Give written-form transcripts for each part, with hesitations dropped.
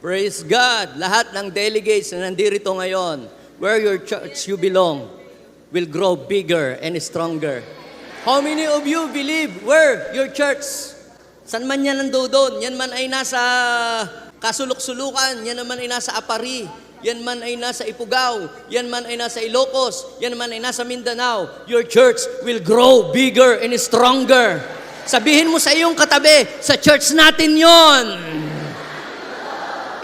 Praise God! Lahat ng delegates na nandito ngayon, where your church you belong, will grow bigger and stronger. How many of you believe where your church, saan man yan nandoon, yan man ay nasa Kasulok-Sulukan, yan naman ay nasa Apari, yan man ay nasa Ifugao, yan man ay nasa Ilocos, yan man ay nasa Mindanao, your church will grow bigger and stronger. Sabihin mo sa iyong katabi, sa church natin yon.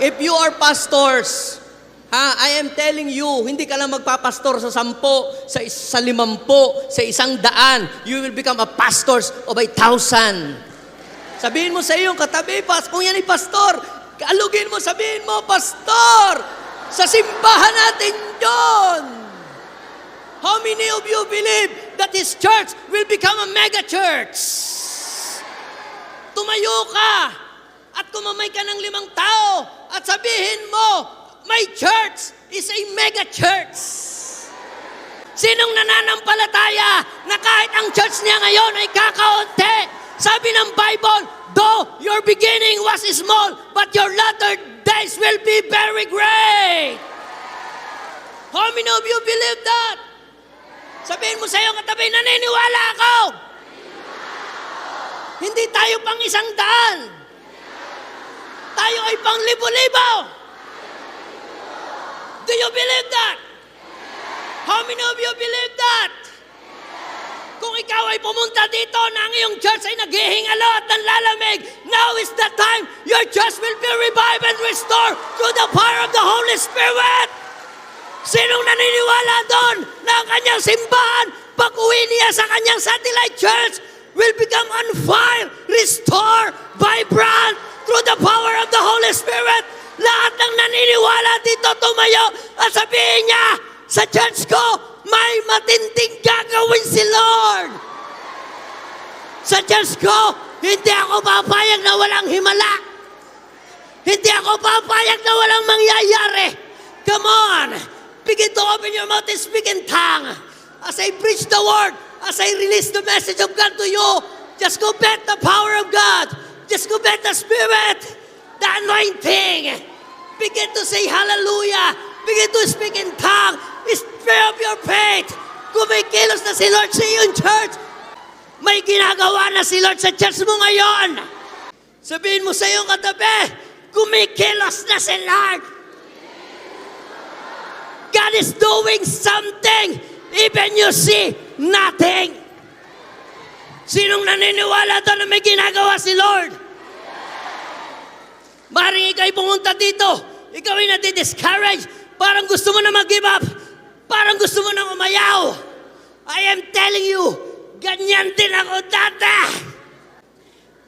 If you are pastors, I am telling you, hindi ka lang magpapastor sa 10, sa 50, sa 100. You will become a pastor of 1,000. Sabihin mo sa iyong katabi, kung yan ay pastor, kaalugin mo, sabihin mo, pastor, sa simbahan natin yon. How many of you believe that this church will become a mega church? Tumayo ka at kumamay ka ng 5 tao at sabihin mo, my church is a mega church. Sinong nananampalataya na kahit ang church niya ngayon ay kakaunti? Sabi ng Bible, though your beginning was small, but your latter days will be very great. How many of you believe that? Sabihin mo sa iyong katabi, naniniwala ako. Hindi tayo pang 100. Tayo ay pang 1,000. Do you believe that? How many of you believe that? Kung ikaw ay pumunta dito na ang iyong church ay naghihingalo at nanlalamig, now is the time your church will be revived and restored through the power of the Holy Spirit. Sinong naniniwala doon na ang kanyang simbahan, pag-uwi niya sa kanyang satellite church, will become on fire, restored, vibrant through the power of the Holy Spirit? Lahat ng naniniwala dito tumayo at sabihin niya, sa church ko, may matinding gagawin si Lord. Sa church ko, hindi ako papayag na walang himala. Hindi ako papayag na walang mangyayari. Come on, begin to open your mouth and speak in tongue. As I preach the word, as I release the message of God to you, just go back the power of God. Just go back the Spirit, the anointing. Begin to say hallelujah. Begin to speak in tongue. Stir up your faith. Kumikilos na si Lord sa iyong church. May ginagawa na si Lord sa church mo ngayon. Sabihin mo sa iyong katabi, kumikilos na si Lord. God is doing something. Even you see nothing. Sinong naniniwala doon na may ginagawa si Lord? Maring ikaw ay pumunta dito, ikaw ay nadi-discourage, parang gusto mo na mag-give up, parang gusto mo na umayaw. I am telling you, ganyan din ako dati.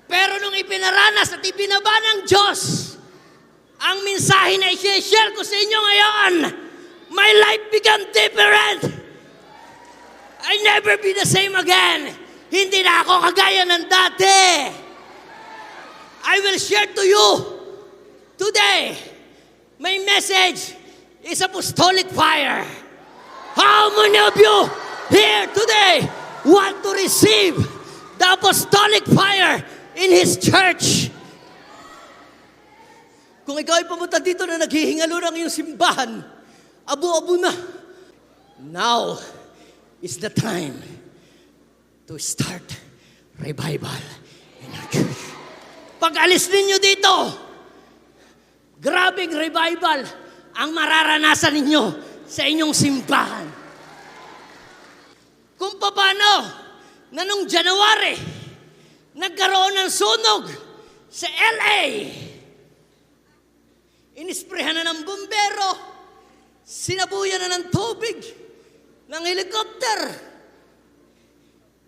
Pero nung ipinaranas at ipinaba ng Diyos, ang mensahe na i-share ko sa inyo ngayon, my life became different. I never be the same again. Hindi na ako kagaya ng dati. I will share to you today, my message is apostolic fire. How many of you here today want to receive the apostolic fire in His church? Kung ikaw ay pumunta dito na naghihingalo ng iyong simbahan, abu-abu na. Now is the time to start revival in our church. Pag alis ninyo dito, grabing revival ang mararanasan ninyo sa inyong simbahan. Kung paano na nung January, nagkaroon ng sunog sa LA. Inisprehan na ng bumbero, sinabuyan na ng tubig, ng helicopter.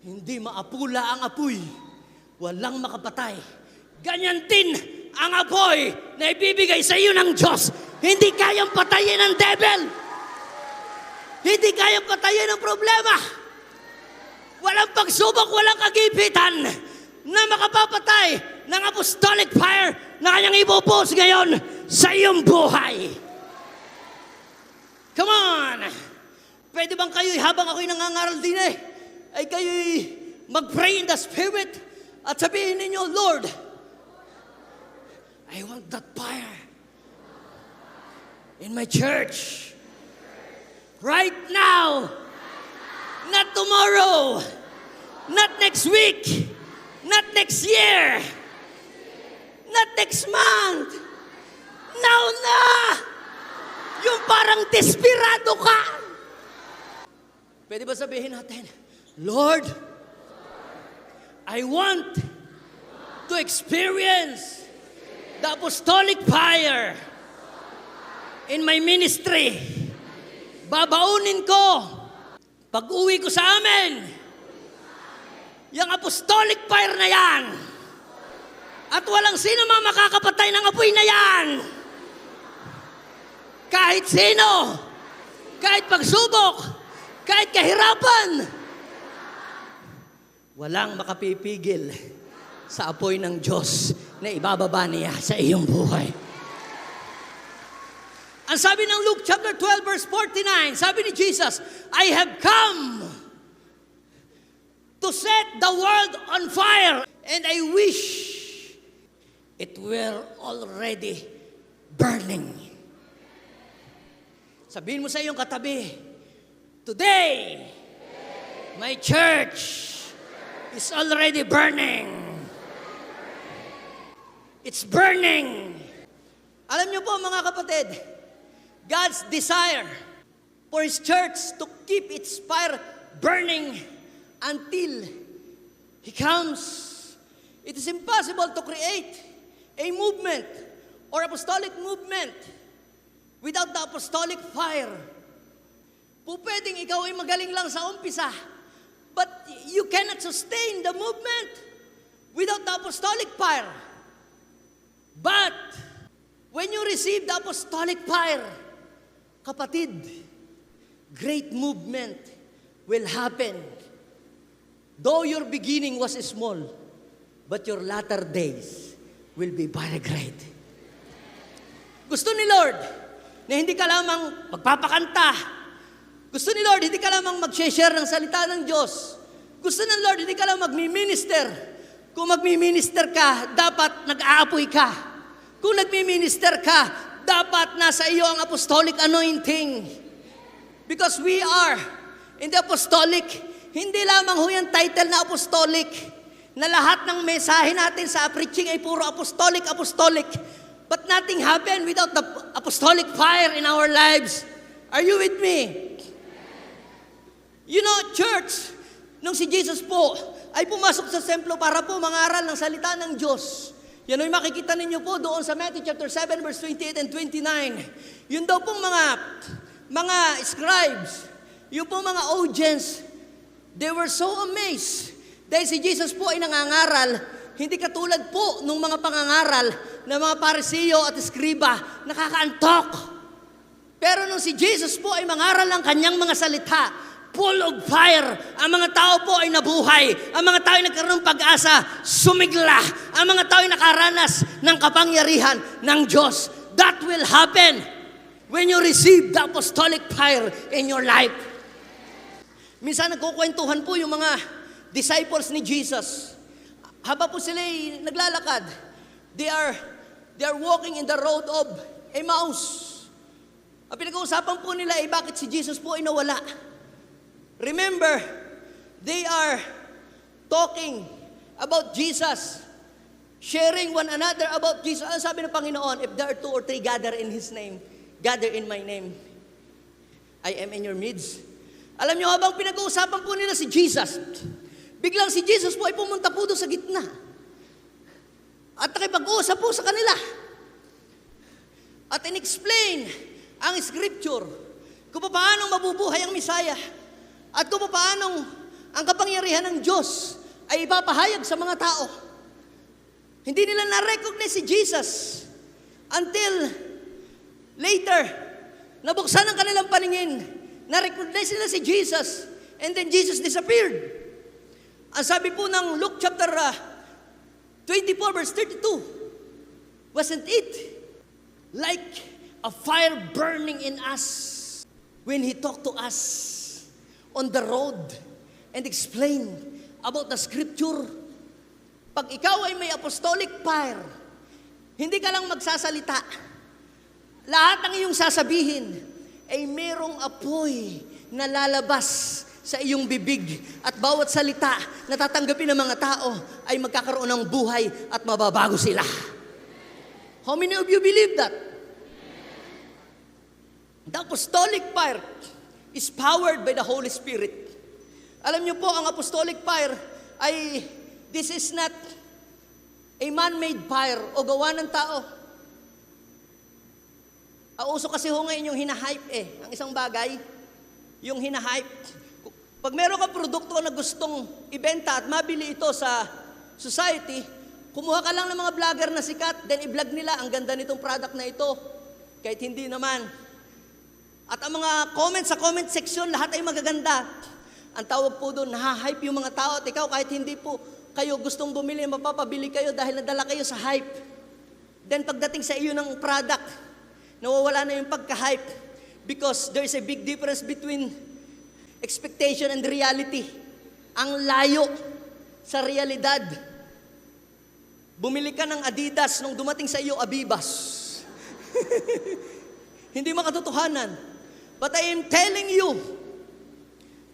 Hindi maapula ang apoy, walang makapatay. Ganyan din ang apoy na ibibigay sa iyo ng Diyos. Hindi kayang patayin ng devil. Hindi kayang patayin ng problema. Walang pagsubok, walang kagipitan na makapapatay ng apostolic fire na kanyang ibubuhos ngayon sa iyong buhay. Come on! Pwede bang kayo, habang ako'y nangangaral din ay kayo'y mag-pray in the Spirit at sabihin ninyo, Lord, I want that fire. in my church. Right now. Not tomorrow. Not next week. Not next year. Not next month. Now na! Yung parang desperado ka. Pwede ba sabihin natin, Lord, I want to experience the apostolic fire in my ministry. Babaunin ko pag uwi ko sa amin yung apostolic fire na yan. At walang sino makakapatay ng apoy na yan. Kahit sino, kahit pagsubok, kahit kahirapan, walang makapipigil sa apoy ng Diyos na ibababa niya sa iyong buhay. Ang sabi ng Luke chapter 12 verse 49, sabi ni Jesus, I have come to set the world on fire and I wish it were already burning. Sabihin mo sa iyong katabi, today, my church is already burning. It's burning. Alam niyo po mga kapatid, God's desire for His church to keep its fire burning until He comes. It is impossible to create a movement or apostolic movement without the apostolic fire. Pwedeng ikaw ay magaling lang sa umpisa, but you cannot sustain the movement without the apostolic fire. But when you receive the apostolic fire, kapatid, great movement will happen. Though your beginning was small, but your latter days will be very great. Gusto ni Lord na hindi ka lamang magpapakanta. Gusto ni Lord, hindi ka lamang mag-share ng salita ng Diyos. Gusto ng Lord, hindi ka lamang magmi-minister. Kung magmi-minister ka, dapat nag-aapoy ka. Kung nagmi-minister ka, dapat nasa iyo ang apostolic anointing. Because we are in the apostolic, hindi lamang ho yung title na apostolic, na lahat ng mensahe natin sa preaching ay puro apostolic, apostolic. But nothing happened without the apostolic fire in our lives. Are you with me? You know, church, nung si Jesus po ay pumasok sa templo para po mangaral ng salita ng Diyos, yan ay makikita ninyo po doon sa Matthew chapter 7 verse 28 and 29. Yun daw pong mga scribes, yung pong mga audience, they were so amazed dahil si Jesus po ay nangangaral, hindi katulad po nung mga pangangaral ng mga Parisiyo at Eskriba, nakakaantok. Pero nung si Jesus po ay mangaral ng kanyang mga salita, full of fire, ang mga tao po ay nabuhay, ang mga tao ay nagkaroon ng pag-asa, sumigla, ang mga tao ay nakaranas ng kapangyarihan ng Diyos. That will happen when you receive the apostolic fire in your life. Minsan nagkukwentuhan po yung mga disciples ni Jesus. Habang po sila ay naglalakad, they are walking in the road of Emmaus. Ang pinag-uusapan po nila ay bakit si Jesus po ay nawala. Remember, they are talking about Jesus, sharing one another about Jesus. Ano sabi ng Panginoon? If there are 2 or 3 gather in His name, gather in my name, I am in your midst. Alam niyo, habang pinag-uusapan po nila si Jesus, biglang si Jesus po ay pumunta po doon sa gitna. At nakipag-usap po sa kanila. At in-explain ang scripture kung paano mabubuhay ang Messiah. At kung paano ang kapangyarihan ng Diyos ay ipapahayag sa mga tao. Hindi nila na-recognize si Jesus until later, nabuksan ang kanilang paningin, na-recognize nila si Jesus, and then Jesus disappeared. Ang sabi po ng Luke chapter 24 verse 32, wasn't it like a fire burning in us when He talked to us on the road and explain about the scripture? Pag ikaw ay may apostolic fire, hindi ka lang magsasalita. lahat ng iyong sasabihin ay merong apoy na lalabas sa iyong bibig at bawat salita na tatanggapin ng mga tao ay magkakaroon ng buhay at mababago sila. How many of you believe that? The apostolic fire is powered by the Holy Spirit. Alam niyo po, ang apostolic fire ay, this is not a man-made fire o gawa ng tao. Ang uso kasi ho ngayon yung hinahype ang isang bagay, yung hinahype. Pag meron ka produkto na gustong ibenta at mabili ito sa society, kumuha ka lang ng mga vlogger na sikat, then i-vlog nila, ang ganda nitong product na ito. Kahit hindi naman. At ang mga comments sa comment section, lahat ay magaganda. Ang tawag po doon, nahahype yung mga tao. At ikaw, kahit hindi po kayo gustong bumili, mapapabili kayo dahil nadala kayo sa hype. Then pagdating sa iyo ng product, nawawala na yung pagka-hype. Because there is a big difference between expectation and reality. Ang layo sa realidad. Bumili ka ng Adidas nung dumating sa iyo Abibas. Hindi makatotohanan. But I am telling you,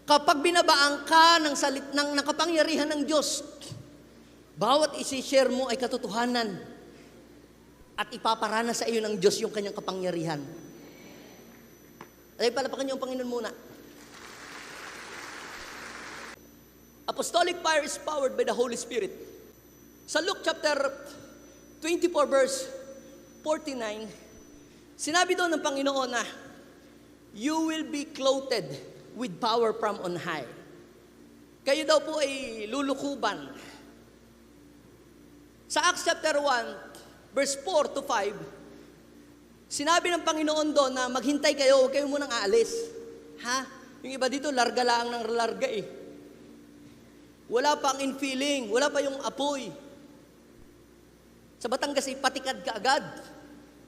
kapag binabaan ka ng kapangyarihan ng Diyos, bawat isi-share mo ay katotohanan at ipaparana sa iyo ng Diyos yung kanyang kapangyarihan. Ay palapakan niyo ang Panginoon muna. Apostolic fire is powered by the Holy Spirit. Sa Luke chapter 24 verse 49, sinabi doon ng Panginoon na, you will be clothed with power from on high. Kayo daw po ay lulukuban. Sa Acts chapter 1, verse 4 to 5, sinabi ng Panginoon doon na maghintay kayo, huwag kayo munang aalis. Ha? Yung iba dito, larga lang ng larga Wala pa ang infilling, wala pa yung apoy. Sa Batangas ay patikad ka agad.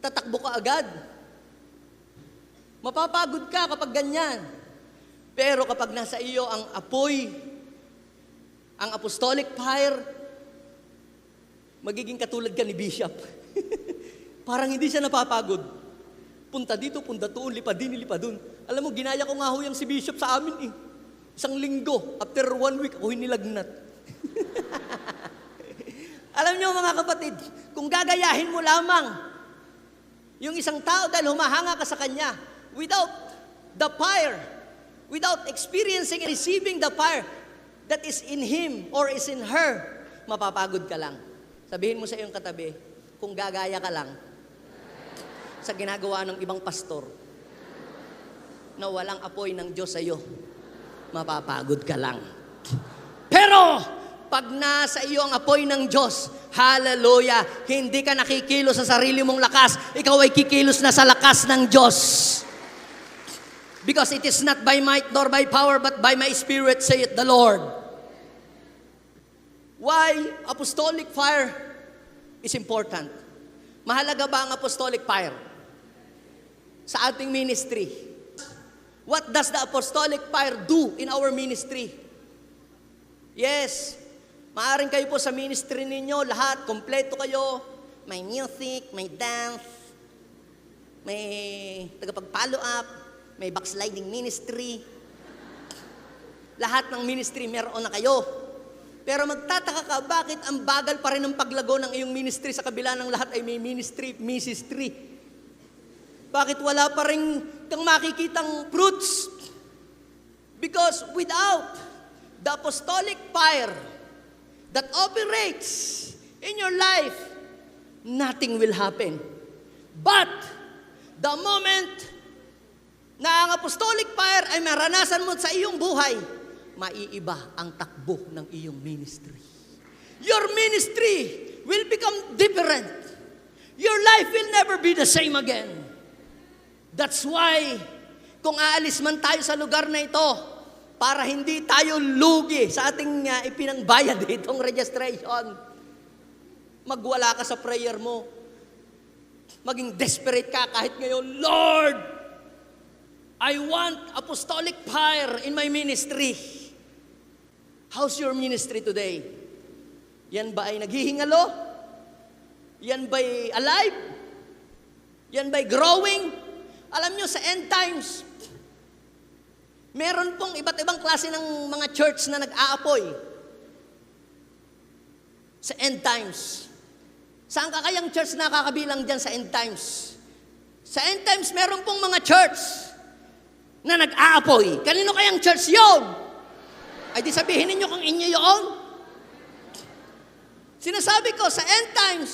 Tatakbo ka agad. Mapapagod ka kapag ganyan. Pero kapag nasa iyo ang apoy, ang apostolic fire, magiging katulad ka ni Bishop. Parang hindi siya napapagod. Punta dito, punta doon, lipad din, lipad doon. Alam mo, ginaya ko nga ho yung si Bishop sa amin Isang linggo, after 1 week, ako hinilagnat. Alam niyo mga kapatid, kung gagayahin mo lamang yung isang tao dahil humahanga ka sa kanya, without the fire, without experiencing and receiving the fire that is in him or is in her, mapapagod ka lang. Sabihin mo sa iyong katabi, kung gagaya ka lang sa ginagawa ng ibang pastor na walang apoy ng Diyos sa iyo, mapapagod ka lang. Pero, pag nasa iyo ang apoy ng Diyos, hallelujah, hindi ka nakikilos sa sarili mong lakas, ikaw ay kikilos na sa lakas ng Diyos. Because it is not by might nor by power, but by my Spirit, saith the Lord. Why apostolic fire is important? Mahalaga ba ang apostolic fire sa ating ministry? What does the apostolic fire do in our ministry? Yes, maaring kayo po sa ministry ninyo, lahat, kompleto kayo. May music, may dance, may tagapag-follow up, may backsliding ministry. Lahat ng ministry meron na kayo. Pero magtataka ka, bakit ang bagal pa rin ng paglago ng iyong ministry sa kabila ng lahat ay may ministry. Bakit wala pa rin kang makikitang fruits? Because without the apostolic fire that operates in your life, nothing will happen. But the moment na ang apostolic fire ay maranasan mo sa iyong buhay, maiiba ang takbo ng iyong ministry. Your ministry will become different. Your life will never be the same again. That's why, kung aalis man tayo sa lugar na ito, para hindi tayo lugi sa ating ipinangbayad itong registration, magwala ka sa prayer mo. Maging desperate ka kahit ngayon, Lord, I want apostolic fire in my ministry. How's your ministry today? Yan ba ay naghihingalo? Yan ba ay alive? Yan by growing. Alam nyo, sa end times, meron pong iba't ibang klase ng mga church na nag-aapoy. Sa end times. Saan ka kayang church na kakabilang dyan sa end times? Sa end times, meron pong mga church na nag-aapoy. Kanino kayang church yun? Ay di sabihin ninyo kung inyo yun. Sinasabi ko, sa end times,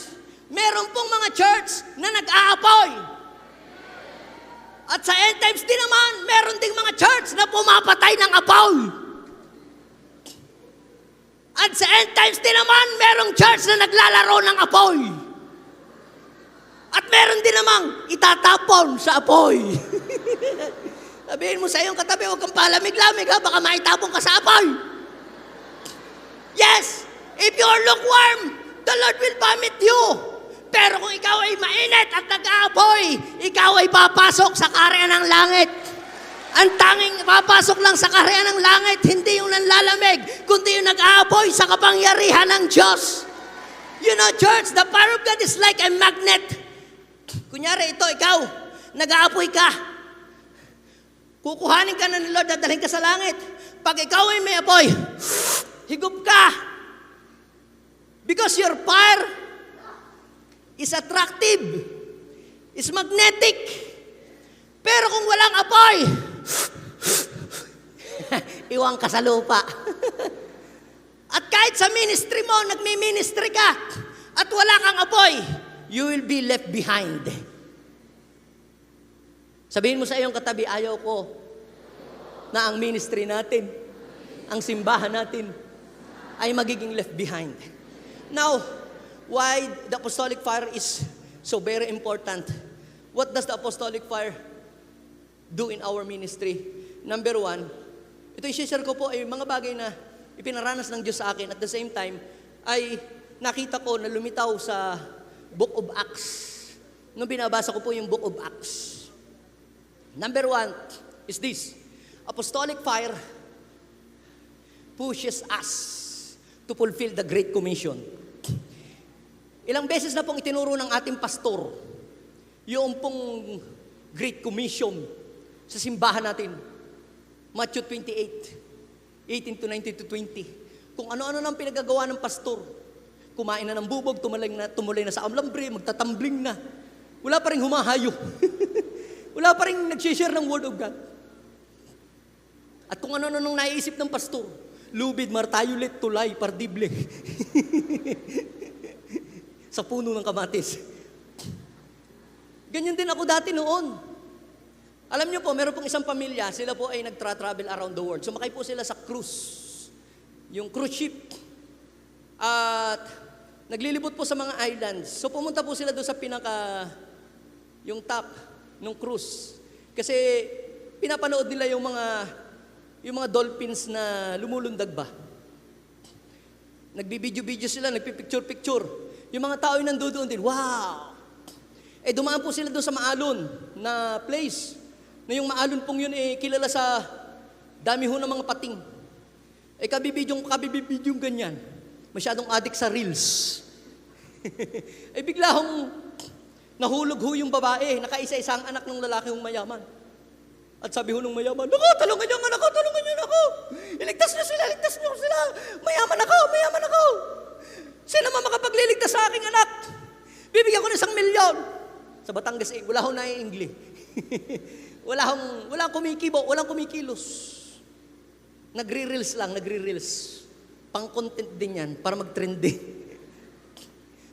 meron pong mga church na nag-aapoy. At sa end times din naman, meron ding mga church na pumapatay ng apoy. At sa end times din naman, merong church na naglalaro ng apoy. At meron din namang itatapon sa apoy. Sabihin mo sa iyong katabi, huwag kang palamig-lamig ha, baka maitapon ka sa apoy. Yes, if you are lukewarm, the Lord will vomit you. Pero kung ikaw ay mainit at nag-aapoy, ikaw ay papasok sa kaharian ng langit. Ang tanging papasok lang sa kaharian ng langit, hindi yung nanlalamig, kundi yung nag-aapoy sa kapangyarihan ng Diyos. You know, church, the power of God is like a magnet. Kunyari, ito, ikaw, nag-aapoy ka. Kukuhanin ka na ng Lord, dadalhin ka sa langit. Pag ikaw ay may apoy, higup ka. Because your fire is attractive, is magnetic. Pero kung walang apoy, iwang ka sa lupa. At kahit sa ministry mo, nagmi-ministry ka, at wala kang apoy, you will be left behind. Sabihin mo sa iyong katabi, ayaw ko na ang ministry natin, ang simbahan natin, ay magiging left behind. Now, why the apostolic fire is so very important? What does the apostolic fire do in our ministry? Number one, ito i-share ko po ay mga bagay na ipinaranas ng Diyos sa akin. At the same time, ay nakita ko na lumitaw sa Book of Acts. Nung binabasa ko po yung Book of Acts. Number one is this. Apostolic fire pushes us to fulfill the Great Commission. Ilang beses na pong itinuro ng ating pastor yung pong Great Commission sa simbahan natin. Matthew 28, 18 to 19 to 20. Kung ano-ano nang pinagagawa ng pastor. Kumain na ng bubog, tumulay na sa amlambre, magtatambling na. Wala pa rin humahayo. Wala pa rin nag-share ng Word of God. At kung ano-ano nang naiisip ng pastor, lubid, martayulit, tulay, pardible. Sa puno ng kamatis. Ganyan din ako dati noon. Alam niyo po, meron pong isang pamilya, sila po ay nagtra-travel around the world. Sumakay po sila sa cruise. Yung cruise ship. At naglilibot po sa mga islands. So pumunta po sila doon sa yung top ng cruise. Kasi pinapanood nila yung mga dolphins na lumulundag ba. Nagbibidyo-video sila, nagpipicture-picture. Yung mga tao yung nandoon din, wow! Dumaan po sila doon sa Maalon na place. Na yung Maalon pong yun kilala sa dami ho ng mga pating. Kabibidyong ganyan. Masyadong addict sa reels. Bigla hong nahulog ho yung babae, nakaisa-isang anak ng lalaki hong mayaman. At sabi ho nung mayaman, naku, tulungan niyo ang anak ko, tulungan niyo ako. Iligtas niyo sila. Mayaman ako. Sino man makapagliligtas sa aking anak? Bibigyan ko ng 1,000,000. Sa Batangas, wala ho naiingli. Walang kumikibo, walang kumikilos. Nagre-reels. Pang-content din yan, para mag-trending.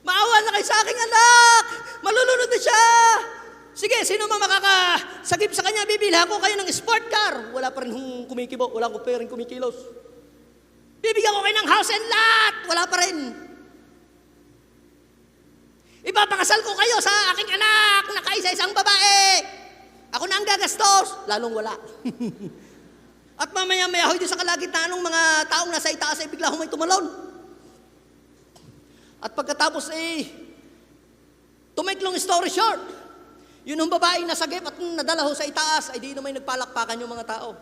Maawa na kayo sa aking anak! Malulunod na siya! Sige, sino man makakasagip sa kanya, bibilhan ko kayo ng sport car. Wala pa rin kumikibo, wala ko pa rin kumikilos. Bibigyan ko kayo ng house and lot. Wala pa rin. Ipapakasal ko kayo sa aking anak na kaisa-isang babae. Ako na ang gagastos. Lalong wala. At mamaya-maya hoy doon sa kalagitnaan ng mga taong nasa itaas ay bigla humay tumalon. At pagkatapos to make long story short, yun ang babae nasagip at nadala ho sa itaas, ay di na may nagpalakpakan yung mga tao.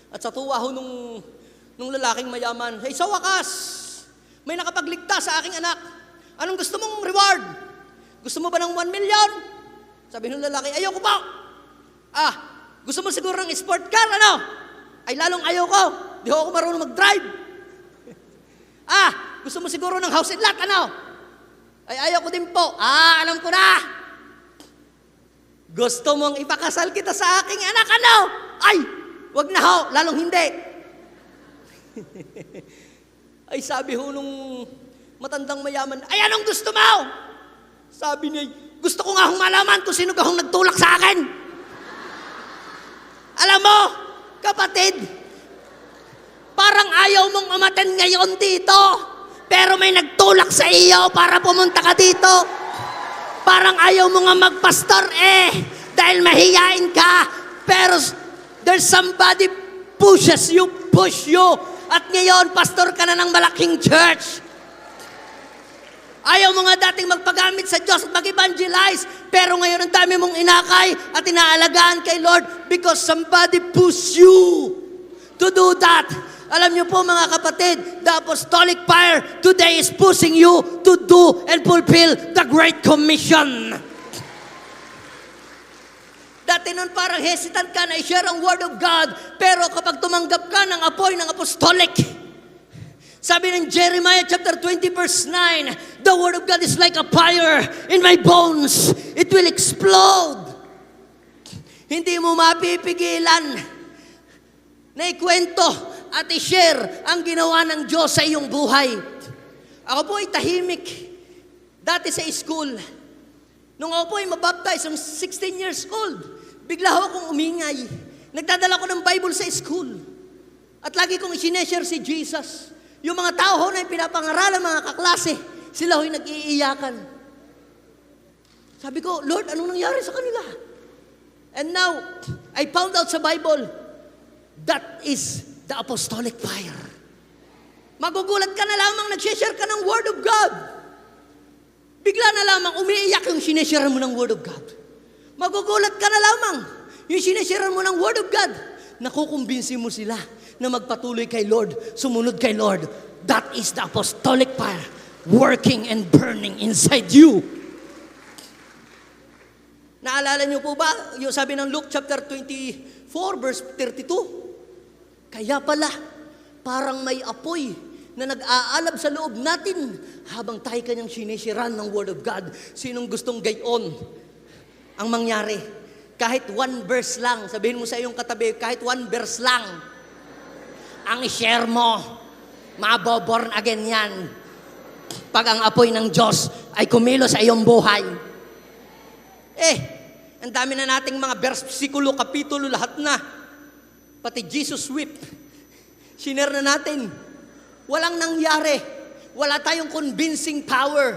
At sa tuwa ho nung lalaking mayaman, hey, sa wakas, may nakapagligtas sa aking anak. Anong gusto mong reward? Gusto mo ba ng 1,000,000? Sabi ng lalaki, ayoko po. Gusto mo siguro ng sport car, ano? Ay lalong ayoko. Di ako marunong mag-drive. Gusto mo siguro ng house and lot, ano? Ay ayoko din po. Alam ko na. Gusto mong ipakasal kita sa aking anak, ano? Ay, wag na ho, lalong hindi. Ay sabi ho nung matandang mayaman, ay anong gusto mo? Sabi niya, gusto ko nga hong malaman kung sino ka hong nagtulak sa akin. Alam mo, kapatid, parang ayaw mong umaten ngayon dito, pero may nagtulak sa iyo para pumunta ka dito. Parang ayaw mo nga magpastor dahil mahiyain ka, pero there's somebody push you. At ngayon, pastor ka na ng malaking church. Ayaw mo nga dating magpagamit sa Diyos at mag-evangelize, pero ngayon ang dami mong inakay at inaalagaan kay Lord because somebody push you to do that. Alam niyo po mga kapatid, the apostolic fire today is pushing you to do and fulfill the Great Commission. Dati nun parang hesitant ka na i-share ang Word of God, pero kapag tumanggap ka ng apoy ng apostolic, sabi ng Jeremiah chapter 20 verse 9, the Word of God is like a fire in my bones. It will explode. Hindi mo mapipigilan na ikwento at i-share ang ginawa ng Diyos sa iyong buhay. Ako po ay tahimik. Dati sa school, nung ako po ay mabaptize, ng 16 years old, bigla ako akong umingay. Nagdadala ko ng Bible sa school. At lagi kong isineshare si Jesus. Yung mga tao ho na yung pinapangaralan, mga kaklase, sila ho'y nag-iiyakan. Sabi ko, Lord, anong nangyari sa kanila? And now, I found out sa Bible, that is the apostolic fire. Magugulat ka na lamang, nag-share ka ng Word of God. Bigla na lamang, umiiyak yung sineshare mo ng Word of God. Magugulat ka na lamang, yung sineshare mo ng Word of God, nakukumbinsi mo sila na magpatuloy kay Lord, sumunod kay Lord. That is the apostolic fire working and burning inside you. Naalala niyo po ba, yung sabi ng Luke chapter 24 verse 32, kaya pala, parang may apoy na nag-aalab sa loob natin habang tayo kanyang sinishiran ng Word of God. Sinong gustong gayon ang mangyari? Kahit one verse lang, sabihin mo sa iyong katabi, kahit one verse lang, ang i-share mo, maboborn again yan. Pag ang apoy ng Diyos ay kumilo sa iyong buhay. Ang dami na nating mga bersikulo, kapitulo, lahat na. Pati Jesus wept. Sinare na natin. Walang nangyari. Wala tayong convincing power.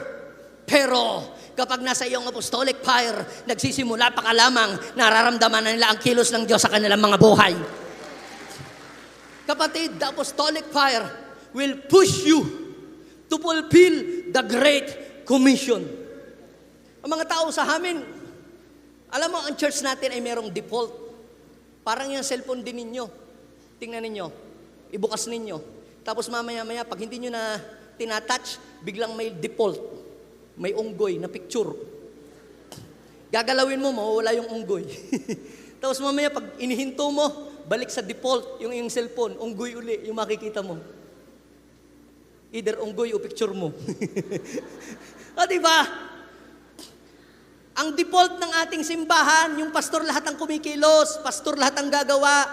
Pero kapag nasa iyong apostolic fire, nagsisimula pa ka lamang, nararamdaman na nila ang kilos ng Diyos sa kanilang mga buhay. Kapatid, the apostolic fire will push you to fulfill the Great Commission. Ang mga tao sa amin, alam mo, ang church natin ay merong default. Parang yung cellphone din ninyo. Tingnan ninyo, ibukas ninyo. Tapos mamaya-maya, pag hindi nyo na tinatouch, biglang may default. May unggoy na picture. Gagalawin mo, mawawala yung unggoy. Tapos mamaya, pag inihinto mo, balik sa default, yung cellphone, unggoy uli, yung makikita mo. Either unggoy o picture mo. Diba? Ang default ng ating simbahan, yung pastor lahat ang kumikilos, pastor lahat ang gagawa.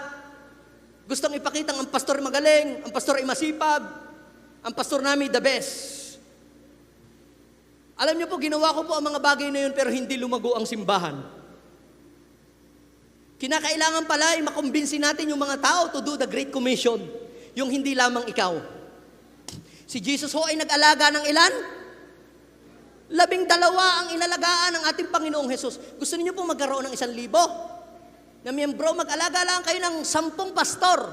Gustong ipakita ang pastor magaling, ang pastor ay masipag, ang pastor namin the best. Alam niyo po, ginawa ko po ang mga bagay na yun pero hindi lumago ang simbahan. Kinakailangan pala ay makumbinsi natin yung mga tao to do the Great Commission, yung hindi lamang ikaw. Si Jesus ho ay nag-alaga ng ilan? 12 ang inalagaan ng ating Panginoong Hesus. Gusto niyo po magkaroon ng 1,000 na miyembro, mag-alaga lang kayo ng 10 pastor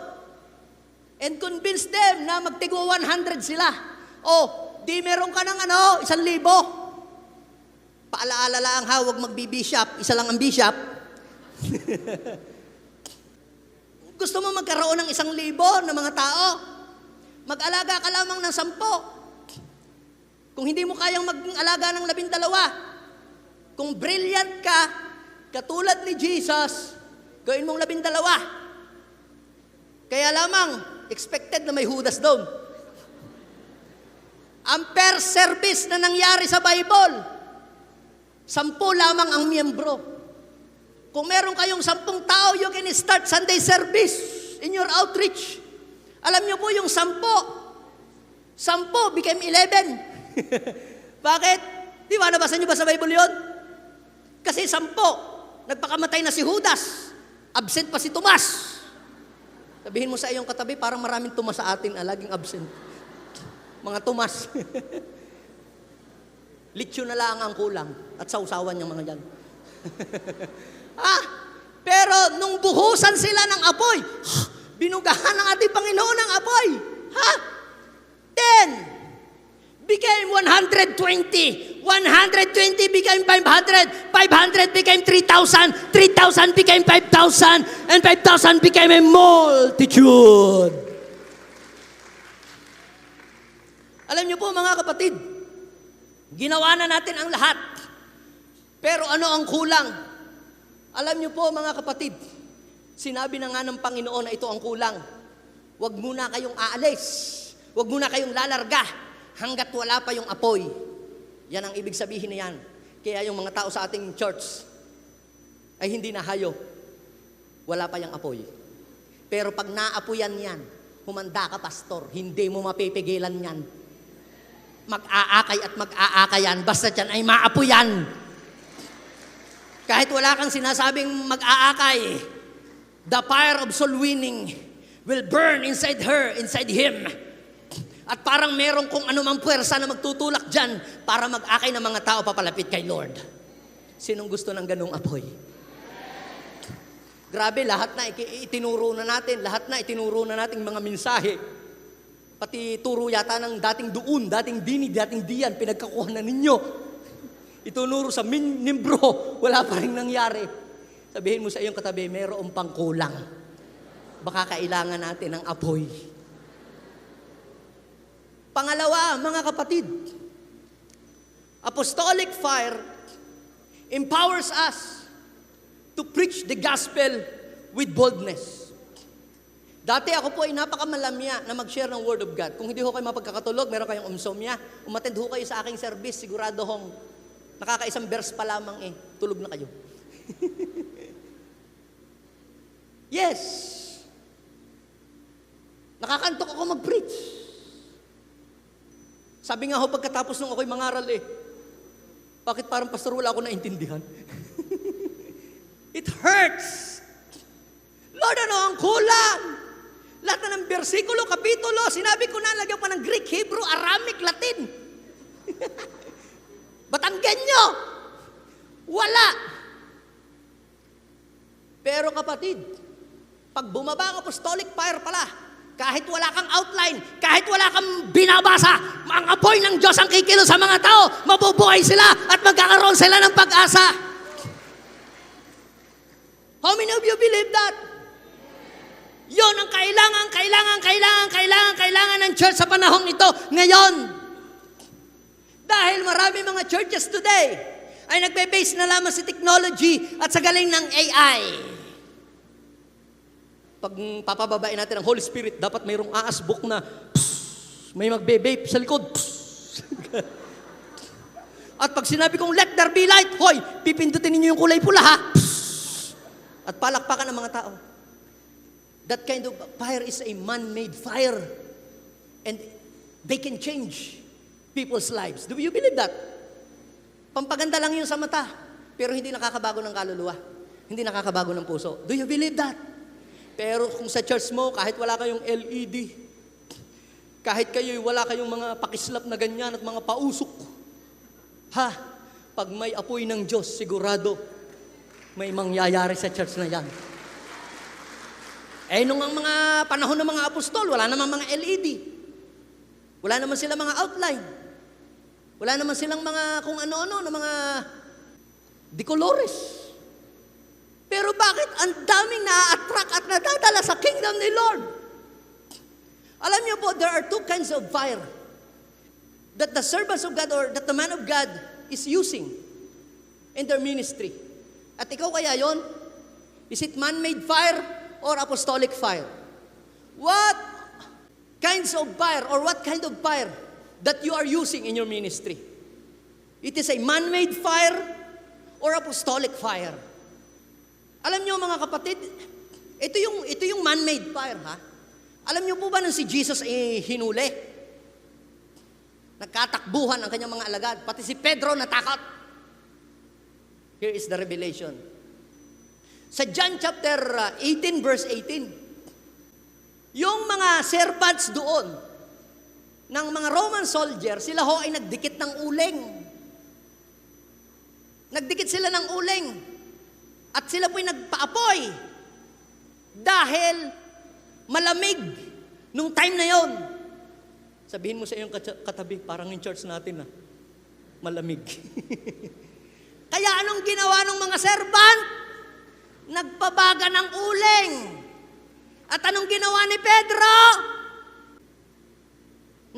and convince them na magtigo 100 sila. Di meron ka ng 1,000. Paalaala lang ha, huwag magbi-bishop, isa lang ang bishop. Gusto mo magkaroon ng 1,000 na mga tao? Mag-alaga ka lamang ng 10. Kung hindi mo kayang mag-alaga ng 12, kung brilliant ka, katulad ni Jesus, gawin mong 12. Kaya lamang, expected na may Judas doon. Ang per service na nangyari sa Bible, 10 lamang ang miyembro. Kung meron kayong 10 tao, you can start Sunday service in your outreach. Alam niyo po yung 10 became 11. Bakit? Di ba, nabasa niyo ba sa Bible yon? Kasi 10, nagpakamatay na si Judas, absent pa si Tomas. Sabihin mo sa iyong katabi, parang maraming Tomas sa atin, laging absent. Mga Tomas. Litsyo na lang ang kulang at sausawan yung mga yan. Pero nung buhusan sila ng apoy, binugahan ng ating Panginoon ng apoy. 10 became 120. 120 became 500. 500 became 3,000. 3,000 became 5,000. And 5,000 became a multitude. Alam niyo po mga kapatid, ginawa na natin ang lahat. Pero ano ang kulang? Alam niyo po mga kapatid, sinabi na nga ng Panginoon na ito ang kulang. Huwag muna kayong aalis. Huwag muna kayong lalarga hanggat wala pa yung apoy. Yan ang ibig sabihin na yan. Kaya yung mga tao sa ating church ay hindi nahayo. Wala pa yung apoy. Pero pag naapoyan yan, humanda ka pastor, hindi mo mapipigilan yan. Mag-aakay at mag-aakay yan, basta yan ay maapoyan. Kahit wala kang sinasabing mag-aakay, the fire of soul winning will burn inside her, inside him. At parang meron kung anumang puwersa na magtutulak dyan para mag-akay ng mga tao papalapit kay Lord. Sinong gusto ng ganung apoy? Grabe, lahat na itinuro na natin, mga mensahe. Pati turo yata ng dating doon, dating dinig, dating diyan, pinagkakuha na ninyo. Itunuro sa membro, wala pa rin nangyari. Sabihin mo sa iyong katabi, mayroong pang kulang. Baka kailangan natin ng apoy. Pangalawa, mga kapatid, apostolic fire empowers us to preach the gospel with boldness. Dati ako po ay napakamalamya na mag-share ng Word of God. Kung hindi ho kayo mapagkakatulog, meron kayong umsomnia, umattend ho kayo sa aking service, sigurado hong nakakaisang verse pa lamang tulog na kayo. Yes. Nakakantok ako mag-preach. Sabi nga ho, pagkatapos nung ako'y mangaral bakit parang pastor wala ako naintindihan? It hurts. Lord, ano ang kulang? Lahat na ng bersikulo, kapitulo, sinabi ko na, lagyan pa ng Greek, Hebrew, Aramic, Latin. Batanggenyo. Wala. Pero kapatid, pag bumaba ang apostolic fire pala, kahit wala kang outline, kahit wala kang binabasa, ang apoy ng Diyos ang kikilo sa mga tao, mabubuhay sila at magkakaroon sila ng pag-asa. How many of you believe that? Yon ang kailangan ng church sa panahong ito ngayon. Dahil marami mga churches today ay nagbe-base na lamang sa technology at sa galing ng AI. Pag papababain natin ang Holy Spirit, dapat mayroong aasbok na may magbe-vape sa likod. At pag sinabi kong let there be light, hoy, pipindutin ninyo yung kulay pula ha. At palakpakan ng mga tao. That kind of fire is a man-made fire. And they can change people's lives. Do you believe that? Pampaganda lang yun sa mata, pero hindi nakakabago ng kaluluwa. Hindi nakakabago ng puso. Do you believe that? Pero kung sa church mo, kahit wala kayong LED, kahit kayo'y wala kayong mga pakislap na ganyan at mga pausok, pag may apoy ng Diyos, sigurado, may mangyayari sa church na yan. Nung ang mga panahon ng mga apostol, wala naman mga LED. Wala naman silang mga outline. Wala naman silang mga kung ano-ano, na mga decolores. Pero bakit ang daming na-attract at nadadala sa kingdom ni Lord? Alam niyo po, there are two kinds of fire that the servants of God or that the man of God is using in their ministry. At ikaw kaya yon? Is it man-made fire or apostolic fire? What kinds of fire or what kind of fire that you are using in your ministry? It is a man-made fire or apostolic fire? Alam niyo mga kapatid, ito yung man-made fire, ha? Alam niyo po ba nung si Jesus ay hinuli? Nagkatakbuhan ang kanyang mga alagad. Pati si Pedro natakot. Here is the revelation. Sa John chapter 18 verse 18, yung mga servants doon ng mga Roman soldier, sila ho ay nagdikit ng uling. Nagdikit sila ng uling. At sila po'y nagpaapoy. Dahil malamig nung time na yon. Sabihin mo sa iyong katabi, parang in church natin na malamig. Kaya anong ginawa ng mga servant? Nagpabaga ng uling. At anong ginawa ni Pedro?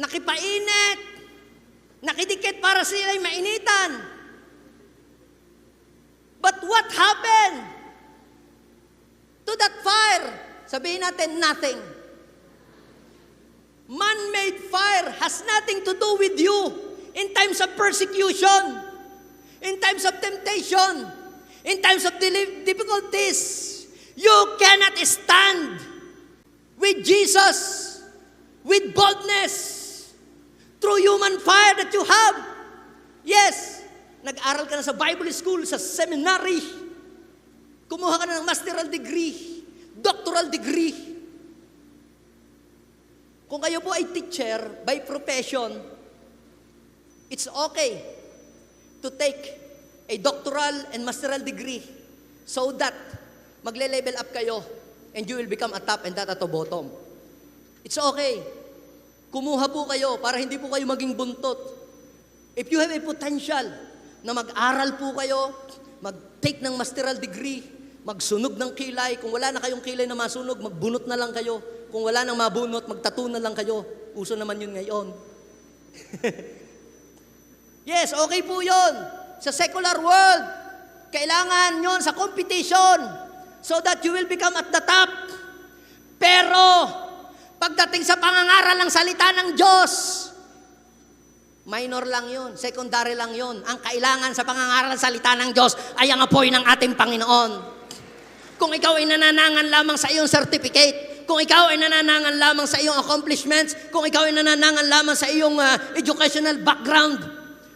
Nakipainit. Nakidikit para sila'y mainitan. But what happened to that fire? Sabihin natin, nothing. Man-made fire has nothing to do with you in times of persecution, in times of temptation, in times of difficulties. You cannot stand with Jesus, with boldness, through human fire that you have. Yes, nag-aral ka na sa Bible school, sa seminary, kumuha ka na ng masteral degree, doctoral degree. Kung kayo po ay teacher by profession, it's okay to take a doctoral and masteral degree so that magle-level up kayo and you will become a top and not at the bottom. It's okay. Kumuha po kayo para hindi po kayo maging buntot. If you have a potential na mag-aral po kayo, mag-take ng masteral degree, magsunog ng kilay, kung wala na kayong kilay na masunog, magbunot na lang kayo. Kung wala nang mabunot, magtattoo na lang kayo. Uso naman yun ngayon. Yes, okay po yun. Sa secular world, kailangan yun sa competition so that you will become at the top. Pero, pagdating sa pangangaral ng salita ng Diyos, minor lang yun, secondary lang yun. Ang kailangan sa pangangaral ng salita ng Diyos ay ang apoy ng ating Panginoon. Kung ikaw ay nananangan lamang sa iyong certificate, kung ikaw ay nananangan lamang sa iyong accomplishments, kung ikaw ay nananangan lamang sa iyong educational background,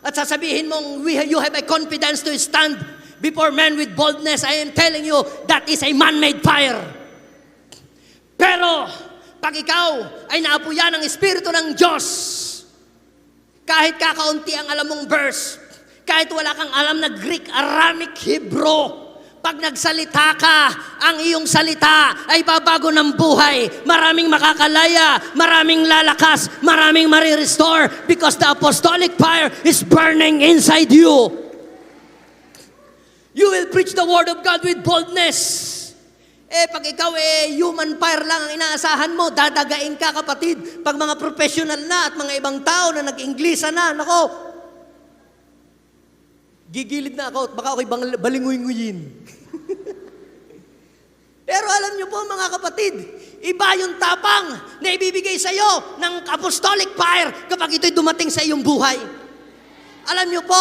at sasabihin mong you have a confidence to stand before men with boldness, I am telling you, that is a man-made fire. Pero, pag ikaw ay naapuyan ng Espiritu ng Diyos, kahit kakaunti ang alam mong verse, kahit wala kang alam na Greek, Aramaic, Hebrew, pag nagsalita ka, ang iyong salita ay babago ng buhay. Maraming makakalaya, maraming lalakas, maraming marirestore because the apostolic fire is burning inside you. You will preach the word of God with boldness. Pag ikaw human fire lang ang inaasahan mo, dadagain ka kapatid. Pag mga professional na at mga ibang tao na nag-Inglisa na, nako, gigilid na ako at baka ako'y balinguy-nguyin. Pero alam niyo po mga kapatid, iba yung tapang na ibibigay sa iyo ng apostolic fire kapag ito'y dumating sa iyong buhay. Alam niyo po,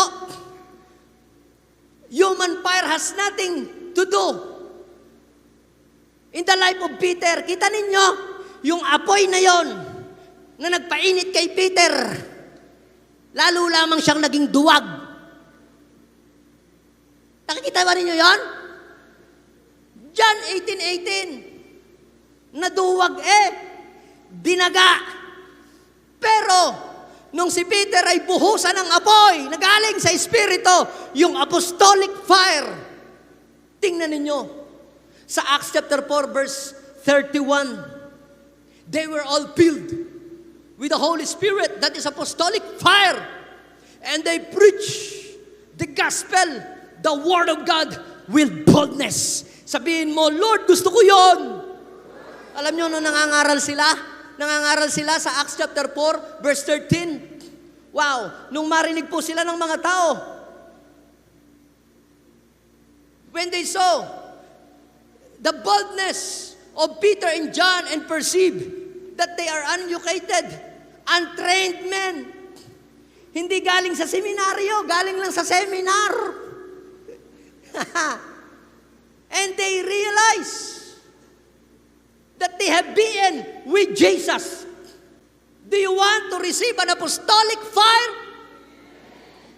human fire has nothing to do. In the life of Peter, kita ninyo, yung apoy na yon na nagpainit kay Peter, lalo lamang siyang naging duwag. Nakikita ba ninyo yon? John 18:18, naduwag binaga. Pero, nung si Peter ay buhusan ng apoy, nagaling sa Espiritu, yung apostolic fire. Tingnan ninyo, sa Acts chapter 4 verse 31, they were all filled with the Holy Spirit, that is apostolic fire. And they preach the gospel, the word of God with boldness. Sabihin mo, Lord, gusto ko yon. Alam nyo, nung nangangaral sila sa Acts chapter 4, verse 13. Wow, nung marinig po sila ng mga tao, when they saw the boldness of Peter and John and perceived that they are uneducated, untrained men. Hindi galing sa seminaryo, galing lang sa seminar. And they realize that they have been with Jesus. Do you want to receive an apostolic fire?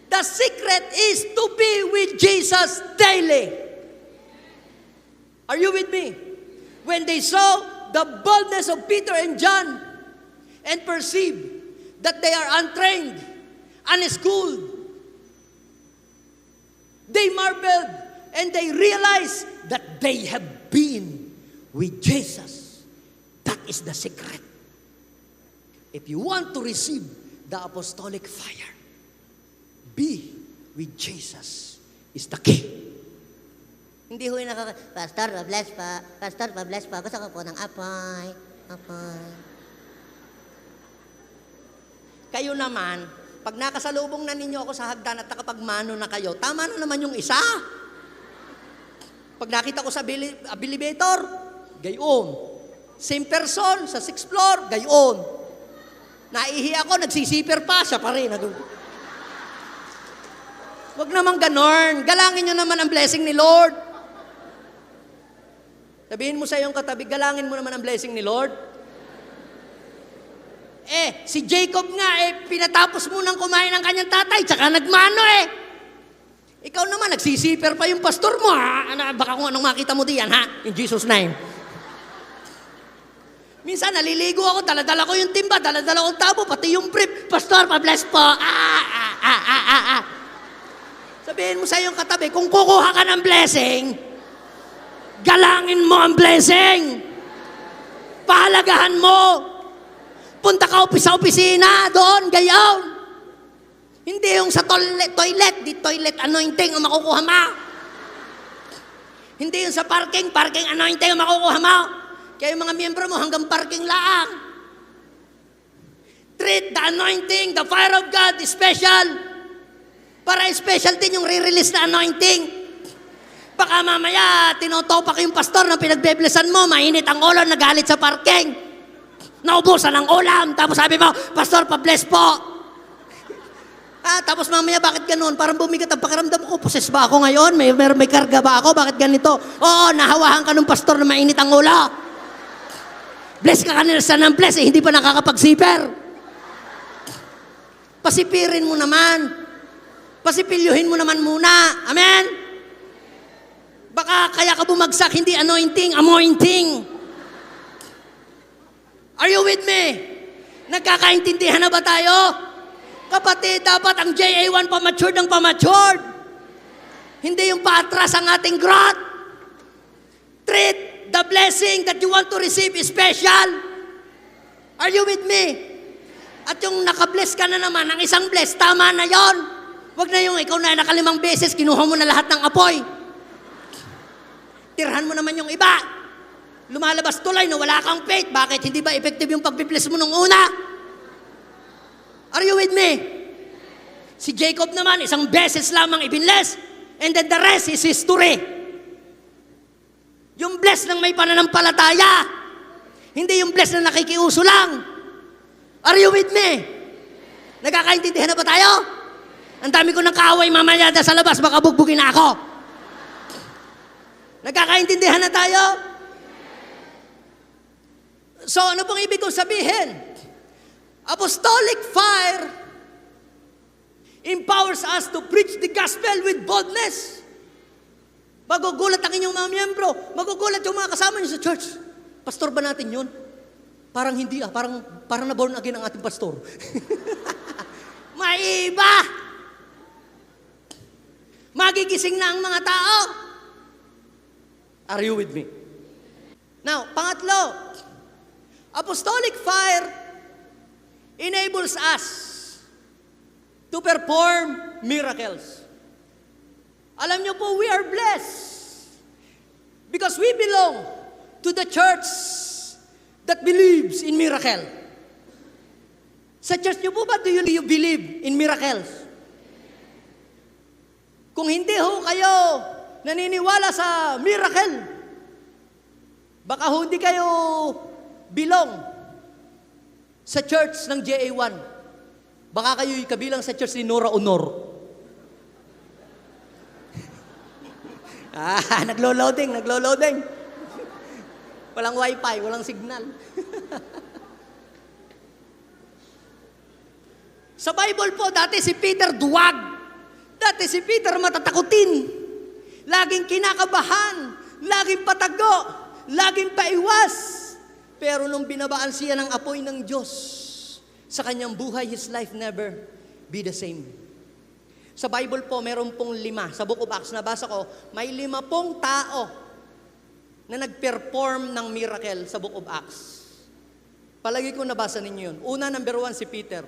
The secret is to be with Jesus daily. Are you with me? When they saw the boldness of Peter and John and perceived that they are untrained, unschooled, they marveled and they realized that they have been with Jesus. That is the secret. If you want to receive the apostolic fire, be with Jesus is the key. Hindi ho yung Pastor, pa-bless pa. Pastor, pa-bless pa. Gusto ko po ng apoy. Apoy. Kayo naman, pag nakasalubong na ninyo ako sa hagdan at nakapagmano na kayo, tama na naman yung isa. Pag nakita ko sa elevator, gayon. Same person sa 6th floor, gayon. Naihi ako, nagsisipir pa, siya pa rin. Huwag naman ganon. Galangin nyo naman ang blessing ni Lord. Sabihin mo sa iyong katabi, galangin mo naman ang blessing ni Lord. Si Jacob nga, pinatapos mo nang kumain ng kanyang tatay, tsaka nagmano Ikaw naman, nagsisipir pa yung pastor mo, ha? Baka kung anong makita mo diyan, ha? In Jesus' name. Minsan, naliligo ako, daladala ko yung timba, daladala ko yung tabo, pati yung brief. Pastor, pa-bless po. Sabihin mo sa iyong katabi, kung kukuha ka ng blessing, galangin mo ang blessing. Pahalagahan mo. Punta ka sa opisina, doon, gayon. Hindi yung sa toilet, di toilet anointing ang makukuha mo. Hindi yung sa parking anointing ang makukuha mo. Kaya yung mga miyembro mo hanggang parking lang. Treat the anointing, the fire of God is special. Para special din yung re-release na anointing. Baka mamaya, tinotopak yung pastor na pinagbeblessan mo, mainit ang ulo, nagalit sa parking. Naubusan ng ulam, tapos sabi mo, Pastor, pa-bless po. Tapos mamaya, bakit ganun? Parang bumigat ang pakiramdam ko, poses ba ako ngayon? May karga ba ako? Bakit ganito? Oo, nahawahan ka ng pastor na mainit ang ulo. Bless ka kanila sa ng bless, hindi pa nakakapag-zipper. Pasipirin mo naman. Pasipilyuhin mo naman muna. Amen? Baka kaya ka bumagsak, hindi anointing, amointing. Are you with me? Nagkakaintindihan na ba tayo? Kapatid, dapat ang JA1 pamatured ng pamatured. Hindi yung paatras ang ating growth. Treat the blessing that you want to receive is special. Are you with me? At yung nakabless ka na naman, ang isang bless, tama na yon. Huwag na yung ikaw na nakalimang beses, kinuha mo na lahat ng apoy. Tirhan mo naman yung iba. Lumalabas tuloy na wala kang faith. Bakit? Hindi ba effective yung pagpibless mo nung una? Are you with me? Si Jacob naman, isang beses lamang ibinless. And then the rest is history. Yung bless ng may pananampalataya. Hindi yung bless na nakikiuso lang. Are you with me? Nagkakaintindihan na ba tayo? Ang dami ko ng kaaway mamaya sa labas, baka bugbugin na ako. Nagkakaintindihan na tayo? So, ano pong ibig kong sabihin? Apostolic fire empowers us to preach the gospel with boldness. Magugulat ang inyong mga miyembro. Magugulat yung mga kasama niyo sa church. Pastor ba natin yun? Parang hindi parang na-born again ang ating pastor. May iba. Magigising na ang mga tao. Are you with me? Now, pangatlo, apostolic fire enables us to perform miracles. Alam niyo po, we are blessed because we belong to the church that believes in miracle. Sa church niyo po ba, do you believe in miracles? Kung hindi ho kayo naniniwala sa miracle. Baka hindi kayo belong sa church ng JA1. Baka kayo kabilang sa church ni Nora Honor. Naglo-loading. Walang wifi, walang signal. Sa Bible po, dati si Peter duwag. Dati si Peter matatakutin. Laging kinakabahan. Laging patago. Laging paiwas. Pero nung binabaan siya ng apoy ng Diyos, sa kanyang buhay, his life never be the same. Sa Bible po, meron pong 5. Sa Book of Acts, nabasa ko, may 5 pong tao na nag-perform ng miracle sa Book of Acts. Palagi ko nabasa ninyo yun. Una, number 1, si Peter.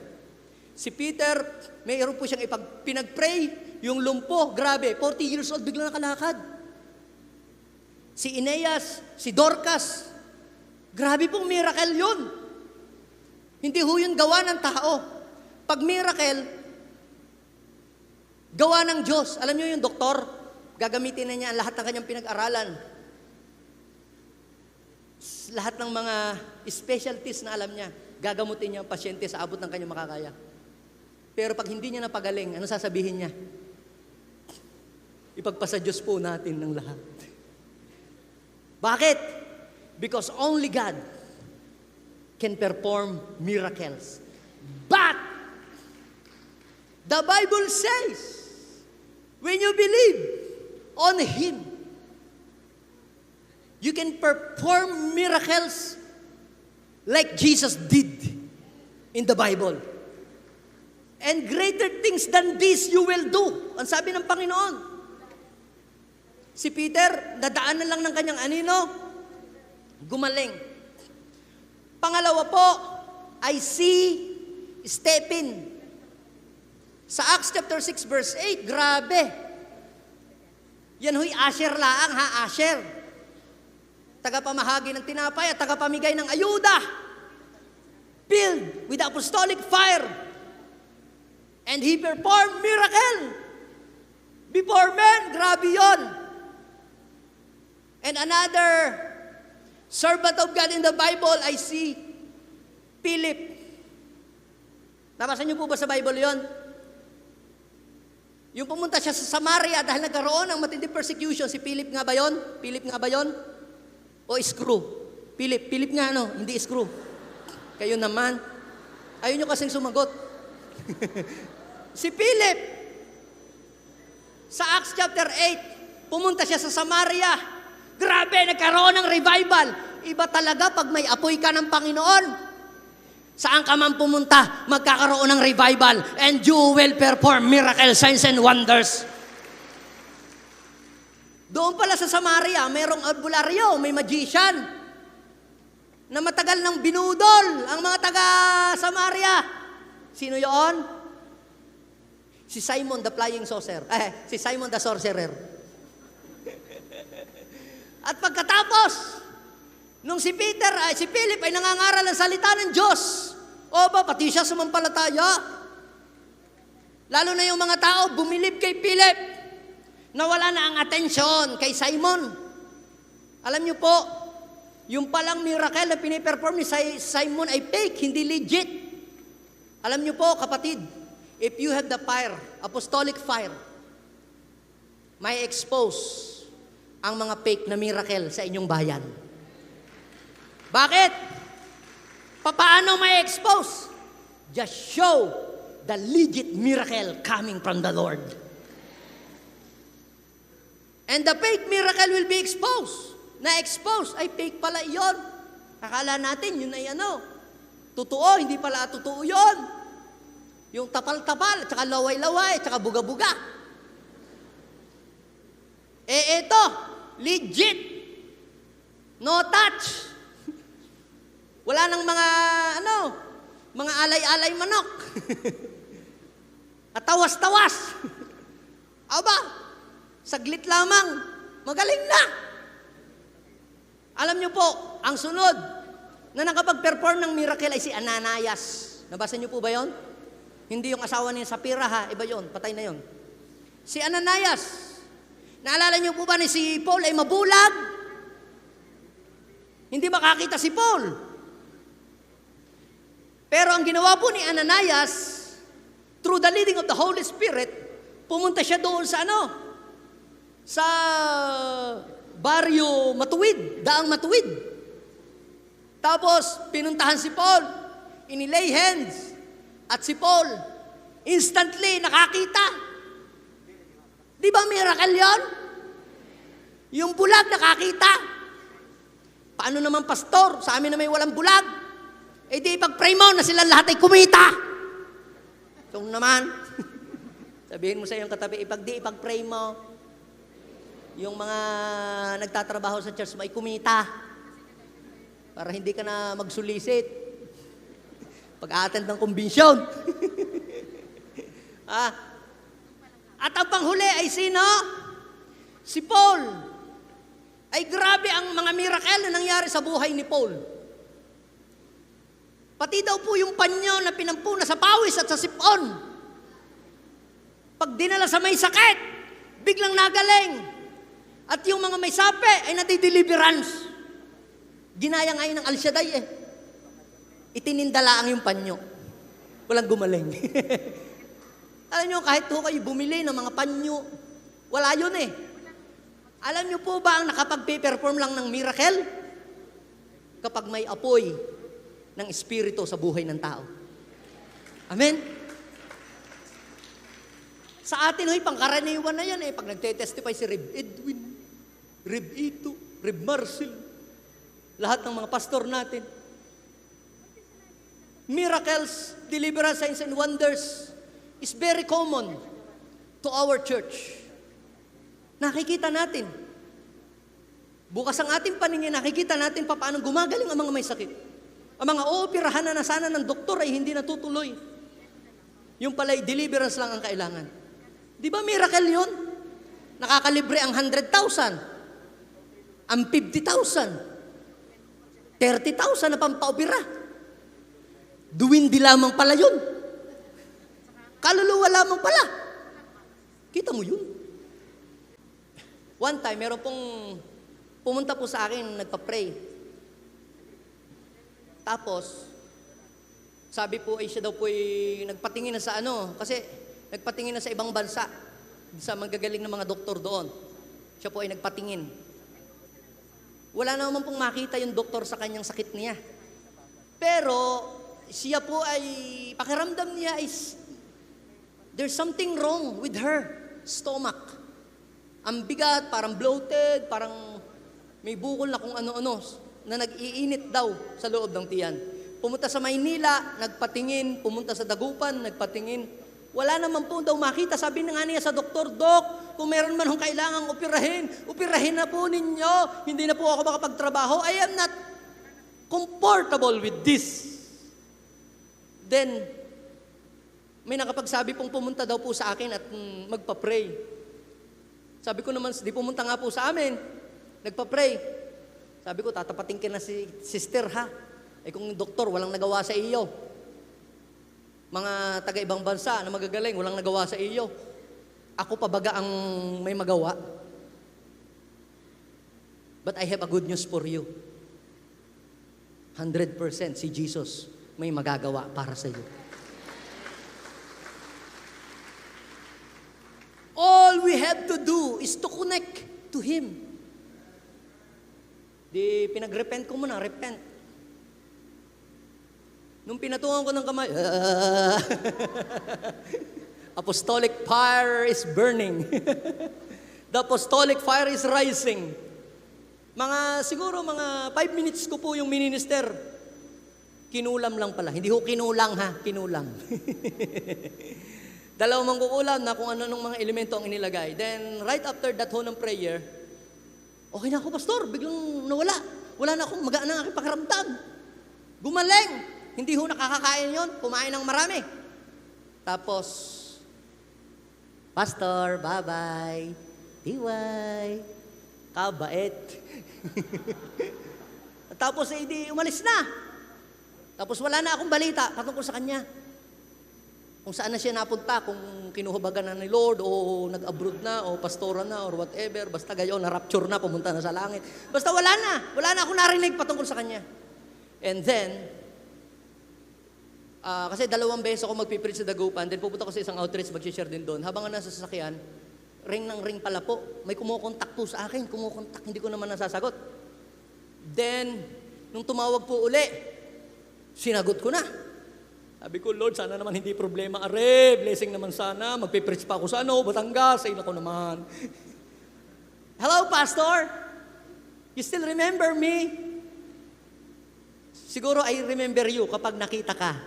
Si Peter, mayroon po siyang pinag-pray, yung lumpo, grabe, 40 years old, biglang nakalakad. Si Aeneas, si Dorcas, grabe pong miracle yun. Hindi ho yun gawa ng tao. Pag miracle, gawa ng Diyos. Alam niyo yung doktor, gagamitin na niya ang lahat ng kanyang pinag-aralan. Lahat ng mga specialties na alam niya, gagamutin niya ang pasyente sa abot ng kanyang makakaya. Pero pag hindi niya napagaling, ano sasabihin niya? Ipagpasa Diyos po natin ng lahat. Bakit? Because only God can perform miracles. But the Bible says, when you believe on Him, you can perform miracles like Jesus did in the Bible. And greater things than this you will do. Ang sabi ng Panginoon. Si Peter, dadaanan lang ng kanyang anino, gumaling. Pangalawa po, I see Stephen. Sa Acts chapter 6 verse 8, grabe. Yan huy, Asher laang ha, Asher. Tagapamahagi ng tinapay at tagapamigay ng ayuda. Filled with apostolic fire. And he performed miracle. Before men, grabe yon. And another servant of God in the Bible, I see Philip. Nabasa niyo po ba sa Bible yon? Yung pumunta siya sa Samaria dahil nagkaroon ng matinding persecution. Si Philip nga ba yon? Philip nga ba yon? O screw? Philip nga ano, hindi screw. Kayo naman. Ayun nyo kasing sumagot. Si Philip, sa Acts chapter 8, pumunta siya sa Samaria. Grabe, nagkaroon ng revival. Iba talaga pag may apoy ka ng Panginoon. Saan ka man pumunta, magkakaroon ng revival and you will perform miracle signs and wonders. Doon pala sa Samaria, mayroong albularyo, may magician na matagal nang binudol ang mga taga-Samaria. Sino yon? Si Simon the Flying Saucer. Si Simon the Sorcerer. At pagkatapos, nung si Philip ay nangangaral ng salita ng Diyos, pati siya sumampalataya. Lalo na yung mga tao, bumilib kay Philip. Nawala na ang atensyon kay Simon. Alam niyo po, yung palang miracle na piniperform ni Simon ay fake, hindi legit. Alam niyo po, kapatid, if you have the fire, apostolic fire, may expose ang mga fake na miracle sa inyong bayan. Bakit? Paano may expose? Just show the legit miracle coming from the Lord. And the fake miracle will be exposed. Na-expose, ay fake pala iyon. Akala natin, yun ay ano. Totoo, hindi pala totoo yun. Yung tapal-tapal, tsaka laway-laway, tsaka buga-buga. Ito, legit. No touch. Wala nang mga alay-alay manok. At tawas-tawas. Aba, saglit lamang, magaling na. Alam niyo po, ang sunod na nakapag-perform ng miracle ay si Ananias. Nabasa niyo po ba yon? Hindi yung asawa ni Sapira ha, iba yon, patay na yon. Si Ananias, Naalala niyo po ba ni si Paul ay mabulag? Hindi makakita si Paul. Pero ang ginawa po ni Ananias, through the leading of the Holy Spirit, pumunta siya doon sa sa baryo Matuwid, Daang Matuwid. Tapos, pinuntahan si Paul, inilay hands, at si Paul, instantly nakakita. Di ba miracle yun? Yung bulag nakakita. Paano naman pastor? Sa amin na may walang bulag. Eh di ipag-pray mo na sila lahat ay kumita. So naman, sabihin mo sa iyong katabi, ipag-pray mo, yung mga nagtatrabaho sa church mo ay kumita. Para hindi ka na magsulisit. Pag-a-attend ng kumbensyon. At ang panghuli ay sino? Si Paul. Ay grabe ang mga miracle na nangyari sa buhay ni Paul. Pati daw po yung panyo na pinampuna sa pawis at sa sipon. Pag dinala sa may sakit, biglang nagaling. At yung mga may sape ay nadideliverance. Ginaya ngayon ng Al-Shaddai Itinindala ang yung panyo. Walang gumaling. Alam nyo, kahit po kayo bumili ng mga panyo, wala yun Alam nyo po ba ang nakapag-perform lang ng miracle? Kapag may apoy ng Espiritu sa buhay ng tao. Amen? Sa atin, pangkaraniwan na yan Pag nagte-testify si Rev Edwin, Rev Ito, Rev Marcel, lahat ng mga pastor natin. Miracles, deliverance, signs and wonders is very common to our church. Nakikita natin. Bukas ang ating paningin, nakikita natin paano gumagaling ang mga may sakit. Ang mga ooperahan na sana ng doktor ay hindi natutuloy. Yung pala'y deliverance lang ang kailangan. Di ba miracle yun? Nakakalibre ang 100,000, ang 50,000, 30,000 na pampaopera. Duwindi lamang pala yun. Kaluluwa lamang pala. Kita mo yun. One time, meron pong pumunta po sa akin, nagpa-pray. Tapos, sabi po ay siya daw po ay nagpatingin na sa kasi nagpatingin na sa ibang bansa, sa magagaling ng mga doktor doon. Siya po ay nagpatingin. Wala naman pong makita yung doktor sa kanyang sakit niya. Pero, siya po ay, pakiramdam niya is, there's something wrong with her stomach. Ang bigat, parang bloated, parang may bukol na kung ano-ano, na nag-iinit daw sa loob ng tiyan. Pumunta sa Maynila, nagpatingin, pumunta sa Dagupan, nagpatingin. Wala naman po daw makita. Sabi na nga niya sa doktor, Dok, kung meron man hong kailangang operahin na po ninyo. Hindi na po ako makapagtrabaho. I am not comfortable with this. Then, may nakapagsabi pong pumunta daw po sa akin at magpa-pray. Sabi ko naman, di pumunta nga po sa amin. Nagpa-pray. Sabi ko, tatapating ka na si sister ha. Kung doktor, walang nagawa sa iyo. Mga taga-ibang bansa na magagaling, walang nagawa sa iyo. Ako pa baga ang may magawa. But I have a good news for you. 100% si Jesus may magagawa para sa iyo. All we have to do is to connect to Him. Di pinag-repent ko muna, repent. Nung pinatungan ko ng kamay, apostolic fire is burning. The apostolic fire is rising. Siguro mga 5 minutes ko po yung minister. Kinulam lang pala. Hindi ho kinulang ha, kinulam. Dalawang mangkukulam na kung ano nung mga elemento ang inilagay. Then, right after that ho ng prayer, okay na ako, pastor, biglang nawala. Wala na akong magaan ang aking pakiramdam. Gumaling. Hindi ho nakakakain yon, kumain ng marami. Tapos, pastor, bye-bye. Diway. Kabait. Tapos, di umalis na. Tapos wala na akong balita patungkol sa kanya. Kung saan na siya napunta, kung kinuhubagan na ni Lord, o nag-abroad na, o pastora na, or whatever, basta gayon, na-rapture na, pumunta na sa langit. Basta wala na ako narinig patungkol sa kanya. And then, kasi 2 beses ako magpipreach sa Dagupan, then pupunta ko sa isang outreach, mag-share din doon. Habang nasa sasakyan, ring ng ring pala po. May kumukontak po sa akin, hindi ko naman nasasagot. Then, nung tumawag po uli, sinagot ko na. Sabi ko, Lord, sana naman hindi problema. Blessing naman sana. Magpipreach pa ako sa Batangas. Ay, nako naman. Hello, Pastor. You still remember me? Siguro I remember you kapag nakita ka.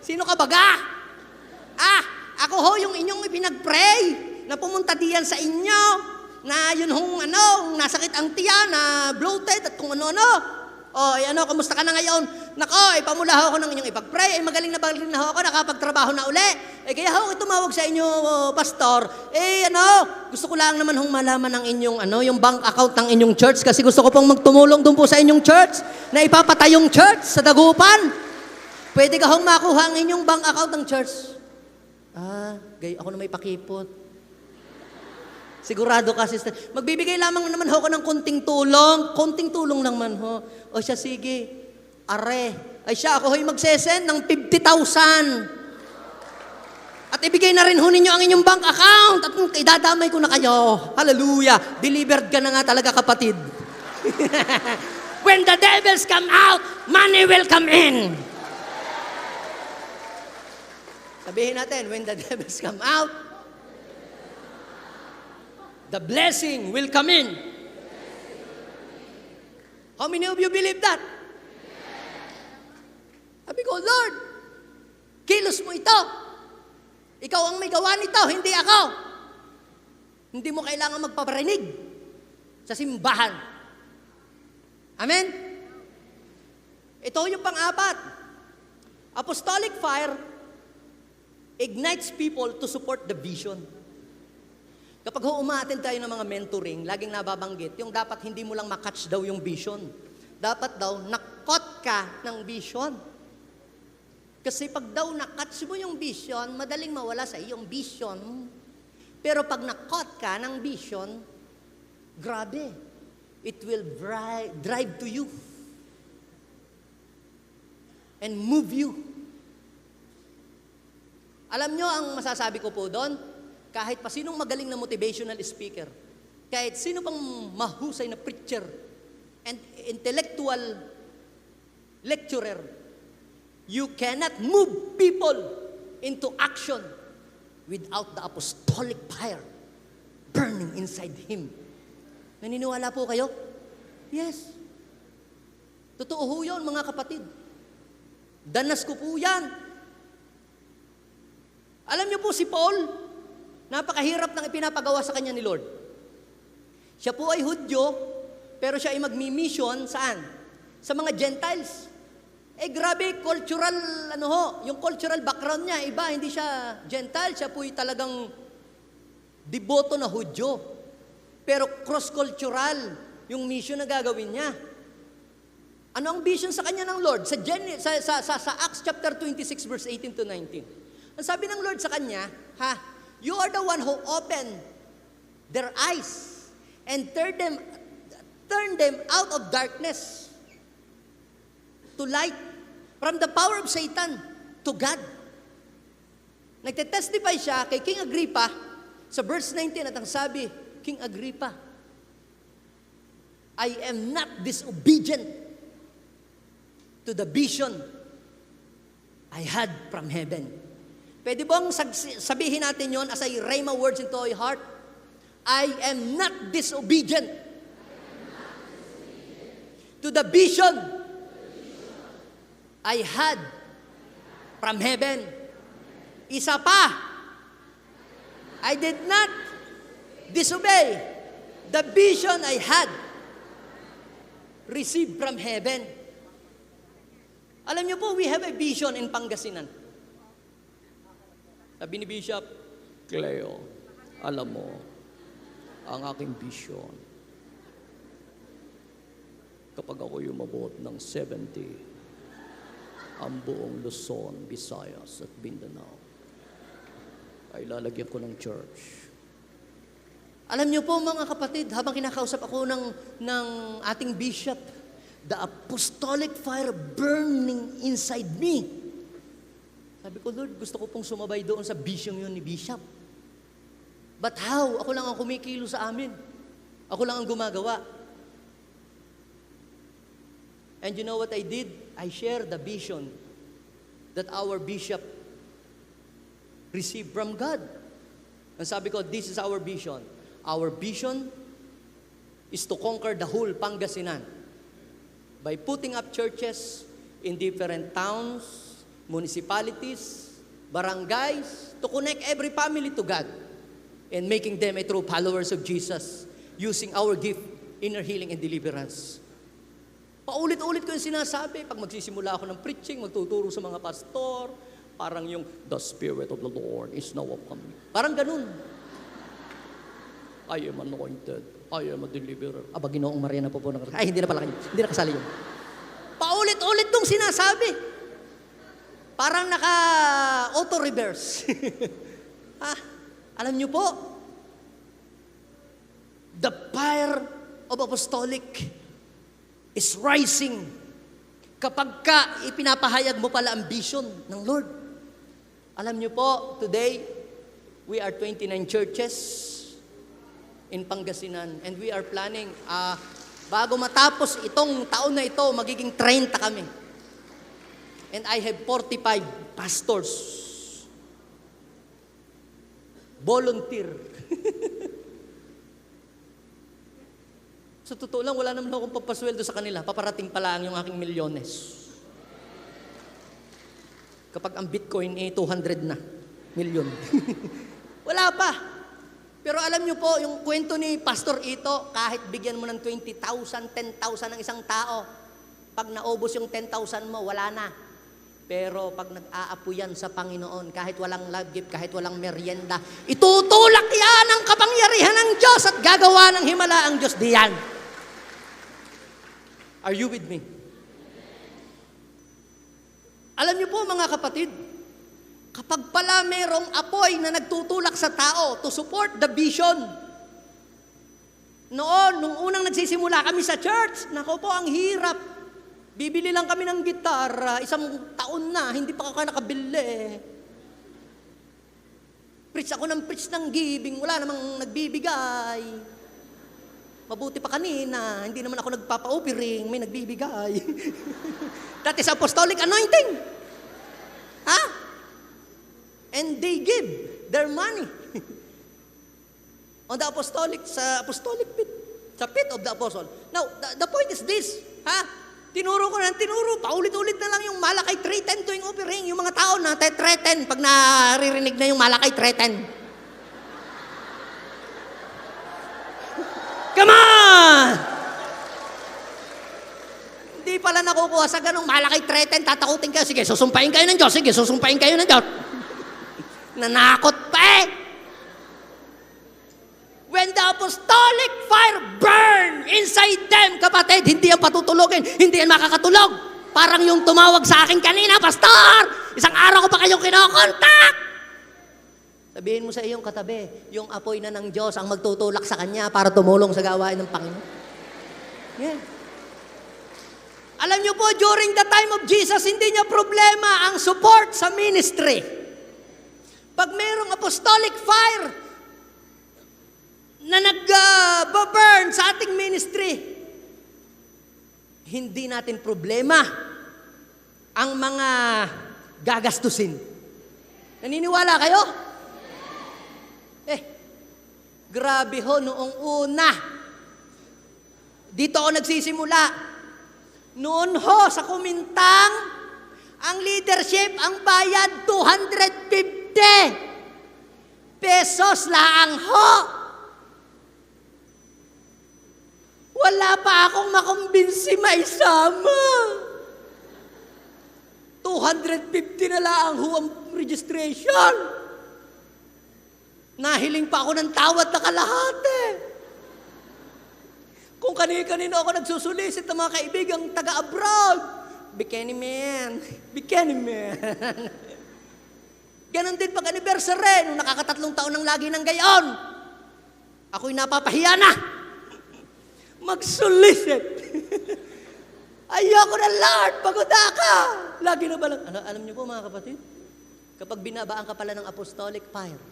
Sino ka baga? Ako ho yung inyong ipinag-pray na pumunta diyan sa inyo na yun hong nasakit ang tiyan, na bloated at kung ano-ano. Kamusta ka na ngayon? Nako, pamula ho ako ng inyong ipag-pray. Magaling na ho ako, nakapagtrabaho na uli. Kaya ho, tumawag sa inyo, Pastor. Gusto ko lang naman hong malaman ng inyong, yung bank account ng inyong church kasi gusto ko pong magtumulong doon po sa inyong church na ipapatay yung church sa Dagupan. Pwede ka hong makuha ang inyong bank account ng church. Ako na may pakipot. Sigurado ka, sister. Magbibigay lamang naman ho ako ng konting tulong. Konting tulong naman ho. O siya, sige. Are. Ay siya, ako ho'y magsesend ng 50,000. At ibigay na rin ho ninyo ang inyong bank account. At idadamay ko na kayo. Hallelujah. Delivered ka na nga talaga, kapatid. When the devils come out, money will come in. Sabihin natin, when the devils come out, the blessing will come in. how many of you believe that? Sabi ko, Lord, kilos mo ito. Ikaw ang may gawa nito, hindi ako. Hindi mo kailangan magpaparinig sa simbahan. Amen? Ito yung pang-apat. Apostolic fire ignites people to support the vision. Kapag umaattend tayo ng mga mentoring, laging nababanggit, yung dapat hindi mo lang makatch daw yung vision. Dapat daw nakot ka ng vision. Kasi pag daw nakatch mo yung vision, madaling mawala sa iyong vision. Pero pag nakot ka ng vision, grabe, it will drive to you and move you. Alam nyo ang masasabi ko po doon? Kahit pa sinong magaling na motivational speaker, kahit sino pang mahusay na preacher and intellectual lecturer, you cannot move people into action without the apostolic fire burning inside him. Naniniwala po kayo? Yes. Totoo ho yun, mga kapatid. Danas ko po yan. Alam niyo po si Paul, napakahirap ng ipinapagawa sa kanya ni Lord. Siya po ay Hudyo, pero siya ay magmi-mission saan? Sa mga Gentiles. Grabe, cultural, yung cultural background niya, iba, hindi siya Gentile, siya po ay talagang deboto na Hudyo. Pero cross-cultural yung mission na gagawin niya. Ano ang vision sa kanya ng Lord? Sa Acts chapter 26, verse 18 to 19. Ang sabi ng Lord sa kanya, you are the one who opened their eyes and turn them out of darkness to light, from the power of Satan to God. Nagtetestify siya kay King Agrippa sa verse 19 at ang sabi, King Agrippa, I am not disobedient to the vision I had from heaven. Pwede bang sabihin natin yon as a rhema words into your heart? I am not disobedient to the vision I had from heaven. Isa pa, I did not disobey the vision I had received from heaven. Alam niyo po, we have a vision in Pangasinan. Sabi ni Bishop, Cleo, alam mo, ang aking vision, kapag ako umabot ng 70, ang buong Luzon, Visayas at Mindanao ay lalagyan ko ng church. Alam niyo po mga kapatid, habang kinakausap ako ng ating bishop, the apostolic fire burning inside me. Sabi ko, Lord, gusto ko pong sumabay doon sa vision yun ni Bishop. But how? Ako lang ang kumikilo sa amin. Ako lang ang gumagawa. And you know what I did? I shared the vision that our bishop received from God. And sabi ko, this is our vision. Our vision is to conquer the whole Pangasinan by putting up churches in different towns, municipalities, barangays, to connect every family to God and making them a true followers of Jesus using our gift, inner healing and deliverance. Paulit-ulit ko yung sinasabi. Pag magsisimula ako ng preaching, magtuturo sa mga pastor, parang yung, the Spirit of the Lord is now upon me. Parang ganun. I am anointed. I am a deliverer. Aba, Ginoong Maria na po ng... Ay, hindi na pala kayo. Hindi na kasali yun. Paulit-ulit tong sinasabi. Parang naka-auto-reverse. Alam niyo po, the fire of apostolic is rising kapag ka ipinapahayag mo pala ang vision ng Lord. Alam niyo po, today, we are 29 churches in Pangasinan and we are planning, bago matapos itong taon na ito, magiging 30 kami. And I have 45 pastors. Volunteer. Sa totoo lang, wala naman akong papasweldo sa kanila. Paparating pa lang yung aking milyones. Kapag ang Bitcoin 200 na milyon. Wala pa. Pero alam niyo po, yung kwento ni Pastor Ito, kahit bigyan mo ng 20,000, 10,000 ng isang tao, pag naubos yung 10,000 mo, wala na. Pero pag nag-aapo yan sa Panginoon, kahit walang love gift, kahit walang merienda, itutulak yan ang kapangyarihan ng Diyos at gagawa ng himala ang Diyos diyan. Are you with me? Alam niyo po mga kapatid, kapag pala merong apoy na nagtutulak sa tao to support the vision, nung unang nagsisimula kami sa church, nako po, ang hirap. Bibili lang kami ng gitara, isang taon na, hindi pa ako nakabili. Preach ako ng preach ng giving, wala namang nagbibigay. Mabuti pa kanina, hindi naman ako nagpapa-offering, may nagbibigay. That is apostolic anointing. Ha? And they give their money. On the apostolic, sa apostolic pit, sa pit of the apostle. Now, the point is this, ha? Tinuro ko ng tinuro, paulit-ulit na lang yung Malakay 3:10 tuwing offering. Yung mga tao na 3:10 pag naririnig na yung Malakay 3:10. Come on! Hindi pala nakukuha sa ganong Malakay 3:10, tatakutin kayo. Sige, susumpahin kayo ng Diyos. Sige, susumpahin kayo ng Diyos. Nanakot pa eh. When the apostolic fire burn inside them, kapatid, hindi yan patutulogin, hindi yan makakatulog. Parang yung tumawag sa akin kanina, Pastor, isang araw ko pa kayong kinokontak. Sabihin mo sa iyong katabi, yung apoy na ng Diyos ang magtutulak sa kanya para tumulong sa gawain ng Panginoon. Yeah. Alam niyo po, during the time of Jesus, hindi niya problema ang support sa ministry. Pag mayroong apostolic fire, na nag-burn sa ating ministry, hindi natin problema ang mga gagastusin. Naniniwala kayo? Grabe ho, noong una, dito ako nagsisimula. Noon ho, sa Kumintang, ang leadership, ang bayad, 250 pesos lang ho. Wala pa akong makumbinsi maisama. 250 na lang ho ang registration. Nahiling pa ako ng tawad na kalahati. Kung kanina-kanina ako nagsusulisit ng mga kaibigang taga-abroad, Bikini man. Bikini man. Ganon din pag anniversary, nung nakakatatlong taon ng lagi ng gayon. Ako'y napapahiya na. Mag-solicit. Ayoko na, Lord, pagod ka. Lagi na ba lang? Alam niyo po mga kapatid, kapag binabaan ka pala ng apostolic fire,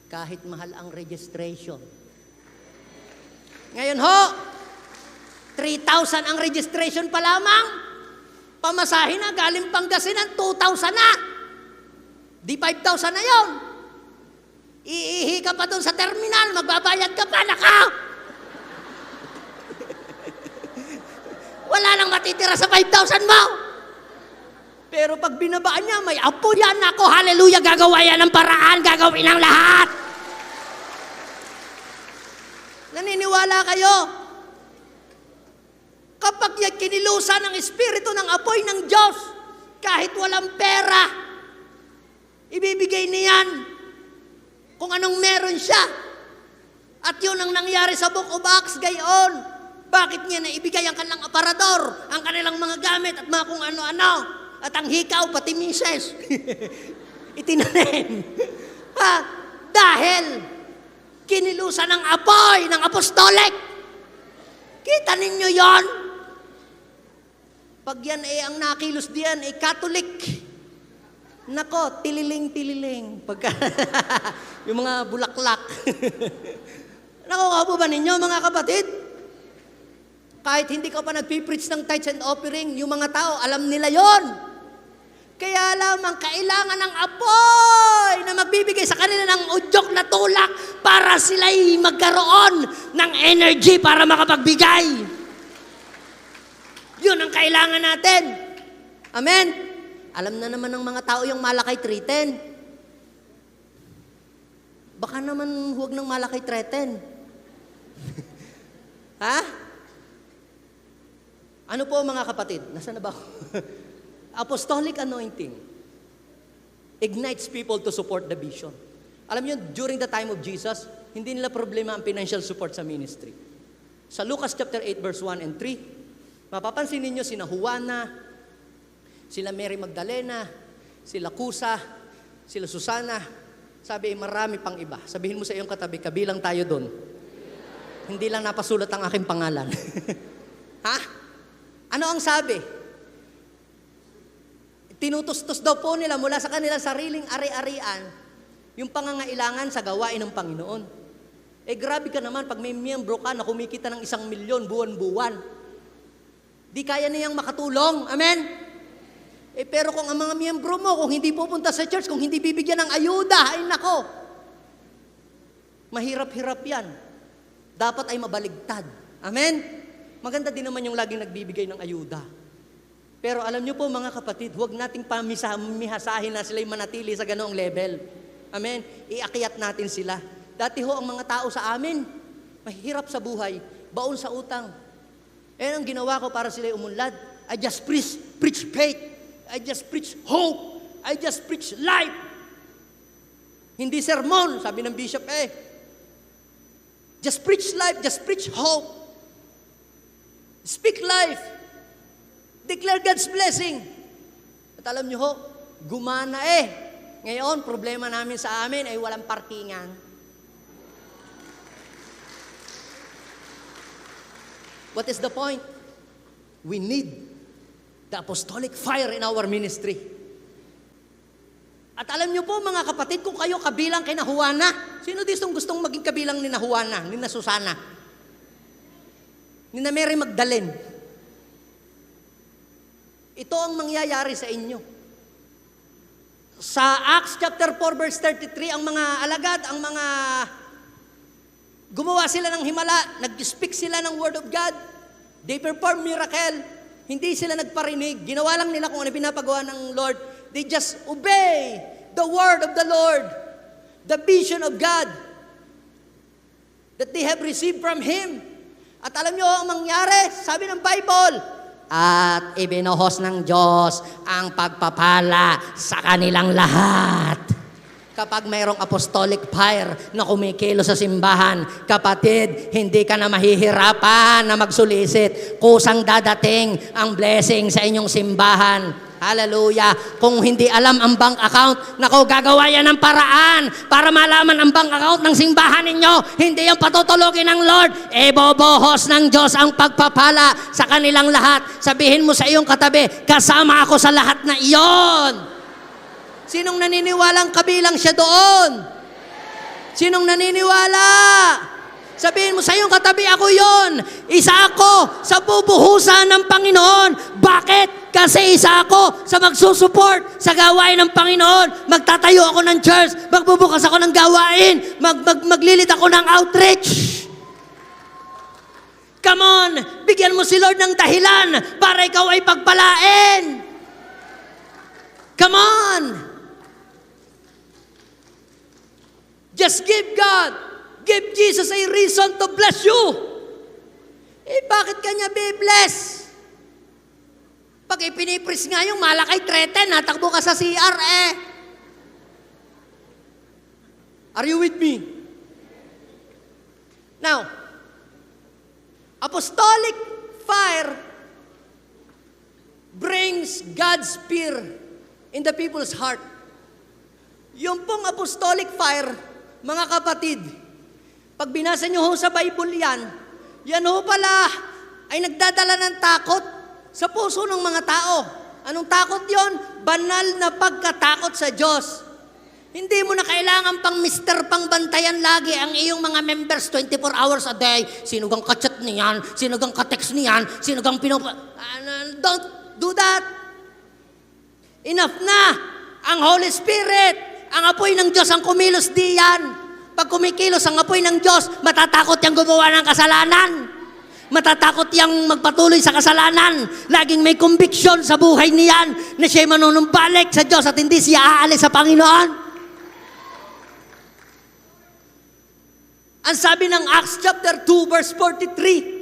kahit mahal ang registration. Ngayon ho, 3,000 ang registration pa lamang. Pamasahin na, galing Pangasinan, 2,000 na. Di 5,000 na yon. Iihi ka pa doon sa terminal, magbabayad ka pa, naka! Wala nang matitira sa 5,000 mo. Pero pag binabaan niya, may apo yan, ako, hallelujah, gagawa yan ng paraan, gagawin ang lahat. Naniniwala kayo? Kapag yan kinilusan ng Espiritu ng apoy ng Diyos, kahit walang pera, ibibigay niyan kung anong meron siya. At yun ang nangyari sa Book of Acts gayon. Bakit niya naibigay ang kanilang aparador, ang kanilang mga gamit at mga kung ano-ano, at ang hikaw, pati mises. Itinanim. Ha? Dahil kinilusan ng apoy ng apostolic. Kita ninyo yon? Pag yan ang nakilos diyan ay Catholic. Nako, tililing-tililing. Pagka yung mga bulaklak. Nakuha po ba ninyo mga kapatid? Kahit hindi ka pa nagpipreach ng tithes and offering, yung mga tao, alam nila yon. Kaya lamang kailangan ng apoy na magbibigay sa kanila ng udyok na tulak para sila'y magkaroon ng energy para makapagbigay. Yun ang kailangan natin. Amen? Alam na naman ng mga tao yung Malakay 3:10. Baka naman huwag ng Malakay 3:10. Ha? Ano po mga kapatid? Nasaan na ba ako? Apostolic anointing ignites people to support the vision. Alam niyo, during the time of Jesus, hindi nila problema ang financial support sa ministry. Sa Lucas chapter 8 verse 1 and 3, mapapansin ninyo sina Juana, sila Mary Magdalena, sila Kusa, sila Susana, sabi marami pang iba. Sabihin mo sa iyong katabi, kabilang tayo doon. Hindi lang napasulat ang aking pangalan. Ha? Ano ang sabi? Tinutustos daw po nila mula sa kanilang sariling ari-arian yung pangangailangan sa gawain ng Panginoon. Eh grabe ka naman pag may miyembro ka na kumikita ng 1 milyon buwan-buwan. Di kaya niyang makatulong. Amen? Eh pero kung ang mga miyembro mo, kung hindi pupunta sa church, kung hindi bibigyan ng ayuda, ay nako, mahirap-hirap yan. Dapat ay mabaligtad. Amen? Maganda din naman yung laging nagbibigay ng ayuda. Pero alam nyo po mga kapatid, huwag nating pamihasahin na sila'y manatili sa ganoong level. Amen? Iakyat natin sila. Dati ho ang mga tao sa amin, mahirap sa buhay, baon sa utang. Eh ang ginawa ko para sila'y umunlad, I just preach faith. I just preach hope. I just preach life. Hindi sermon, sabi ng bishop Just preach life, just preach hope. Speak life. Declare God's blessing. At alam nyo ho, gumana Ngayon, problema namin sa amin ay walang parkingan. What is the point? We need the apostolic fire in our ministry. At alam nyo po mga kapatid, kung kayo kabilang kay Juana, sino dito gustong maging kabilang ni Juana, ni Susana? Ni Mary Magdalene. Ito ang mangyayari sa inyo. Sa Acts chapter 4 verse 33, ang mga alagad, ang mga gumawa sila ng himala, nag-speak sila ng word of God, they perform miracle, hindi sila nagparinig, ginawa lang nila kung ano pinapagawa ng Lord. They just obey the word of the Lord, the vision of God that they have received from Him. At alam nyo ang mangyari, sabi ng Bible, at ibinuhos ng Diyos ang pagpapala sa kanilang lahat. kapag mayroong apostolic fire na kumikilo sa simbahan, kapatid, hindi ka na mahihirapan na magsulisit. Kusang dadating ang blessing sa inyong simbahan. Hallelujah. Kung hindi alam ang bank account, nako, gagawa yan ng paraan para malaman ang bank account ng simbahan ninyo. Hindi yung patutulogin ng Lord. Bobohos ng Diyos ang pagpapala sa kanilang lahat. Sabihin mo sa iyong katabi, kasama ako sa lahat na iyon. Sinong naniniwalang kabilang siya doon? Sinong naniniwala? Sabihin mo sa iyong katabi, ako yon. Isa ako sa bubuhusan ng Panginoon. Bakit? Kasi isa ako sa magsusuport sa gawain ng Panginoon. Magtatayo ako ng church. Magbubukas ako ng gawain. Maglilit ako ng outreach. Come on! Bigyan mo si Lord ng dahilan para ikaw ay pagpalain. Come on! Just give give Jesus a reason to bless you. Bakit kanya be-bless? Pag ipinipris nga yung malakay treten, natakbo ka sa CR Are you with me? Now, apostolic fire brings God's fear in the people's heart. Yung pong apostolic fire, mga kapatid, pag binasa nyo ho sa Bible yan ho pala ay nagdadala ng takot sa puso ng mga tao. Anong takot yon? Banal na pagkatakot sa Diyos. Hindi mo na kailangan pang pangbantayan lagi ang iyong mga members 24 hours a day. Sino gang kachat niyan? Sino gang katext niyan? Sino gang Don't do that. Enough na. Ang Holy Spirit, ang apoy ng Diyos ang kumilos diyan. Pag kumikilos ang apoy ng Diyos, matatakot yung gumawa ng kasalanan. Matatakot yung magpatuloy sa kasalanan. Laging may conviction sa buhay niyan na siya'y manunumbalik sa Diyos at hindi siya aalis sa Panginoon. Ang sabi ng Acts chapter 2 verse 43,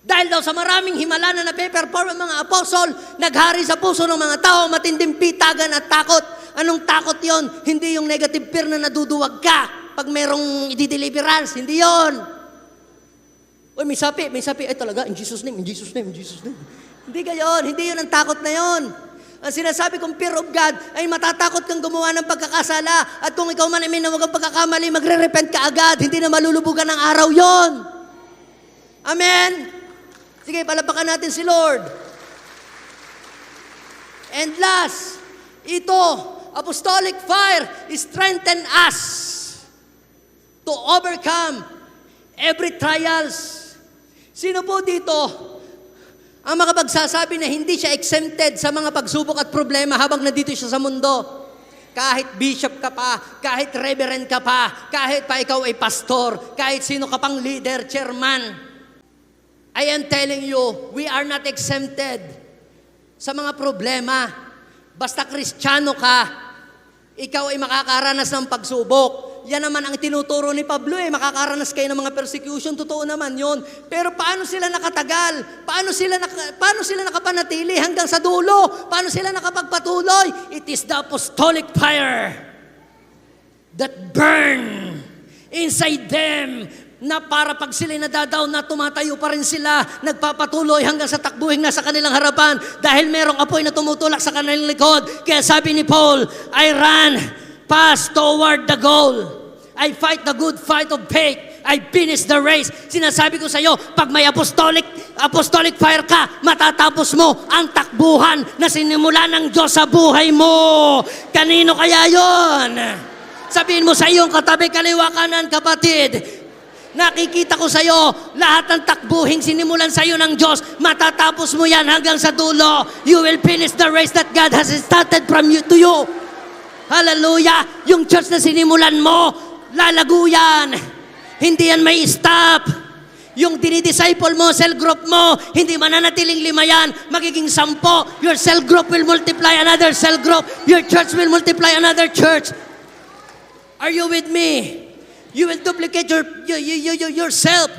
dahil daw sa maraming himala na nape-perform ang mga apostol, naghari sa puso ng mga tao matinding pitagan at takot. Anong takot yon? Hindi yung negative fear na naduduwag ka pag merong i-deliverance. Hindi yon. Uy, may sapi. Ay talaga, in Jesus' name. Hindi gayon. Hindi yun ang takot na yon. Ang sinasabi kong fear of God ay matatakot kang gumawa ng pagkakasala. At kung ikaw man ay may nawag ang pagkakamali, magre-repent ka agad. Hindi na malulubugan ng araw yon. Amen? Sige, palapakan natin si Lord. And last, ito, apostolic fire strengthen us to overcome every trials. Sino po dito ang makapagsasabi na hindi siya exempted sa mga pagsubok at problema habang nandito siya sa mundo? Kahit bishop ka pa, kahit reverend ka pa, kahit pa ikaw ay pastor, kahit sino ka pang leader, chairman, I am telling you, we are not exempted sa mga problema. Basta Kristiyano ka, ikaw ay makakaranas ng pagsubok. Yan naman ang tinuturo ni Pablo makakaranas kayo ng mga persecution, totoo naman yon. Pero paano sila nakatagal? Paano sila nakapanatili hanggang sa dulo? Paano sila nakapagpatuloy? It is the apostolic fire that burn inside them, na para pag sila nadadaw na tumatayo pa rin sila, nagpapatuloy hanggang sa takbuhin na sa kanilang harapan dahil merong apoy na tumutulak sa kanilang likod. Kaya sabi ni Paul, I run fast toward the goal. I fight the good fight of faith. I finish the race. Sinasabi ko sa iyo, pag may apostolic fire ka, matatapos mo ang takbuhan na sinimula ng Diyos sa buhay mo. Kanino kaya yon? Sabihin mo sa iyong katabi, kaliwa kanan, kapatid, nakikita ko sa iyo, lahat ng takbuhing sinimulan sa iyo ng Diyos, matatapos mo yan hanggang sa dulo. You will finish the race that God has started from you to you. Hallelujah! Yung church na sinimulan mo, lalago yan. Hindi yan may stop. Yung dinidisciple mo, cell group mo, hindi mananatiling 5 yan, magiging 10. Your cell group will multiply another cell group. Your church will multiply another church. Are you with me? You will duplicate yourself.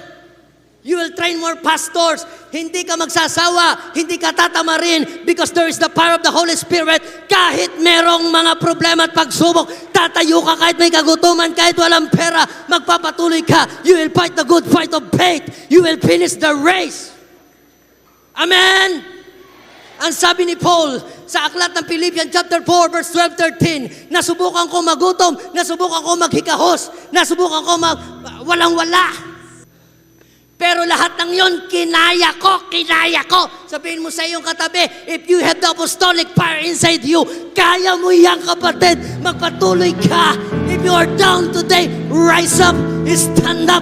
You will train more pastors. Hindi ka magsasawa, hindi ka tatamarin because there is the power of the Holy Spirit. Kahit merong mga problema at pagsubok, tatayo ka kahit may kagutuman, kahit walang pera, magpapatuloy ka. You will fight the good fight of faith. You will finish the race. Amen? Ang sabi ni Paul sa aklat ng Philippians chapter 4 verse 12-13, nasubukan ko magutom, nasubukan ko maghikahos, nasubukan ko walang-wala. Pero lahat ng yon, kinaya ko. Sabihin mo sa iyong katabi, if you have the apostolic fire inside you, kaya mo yan, kapatid. Magpatuloy ka. If you are down today, rise up, stand up.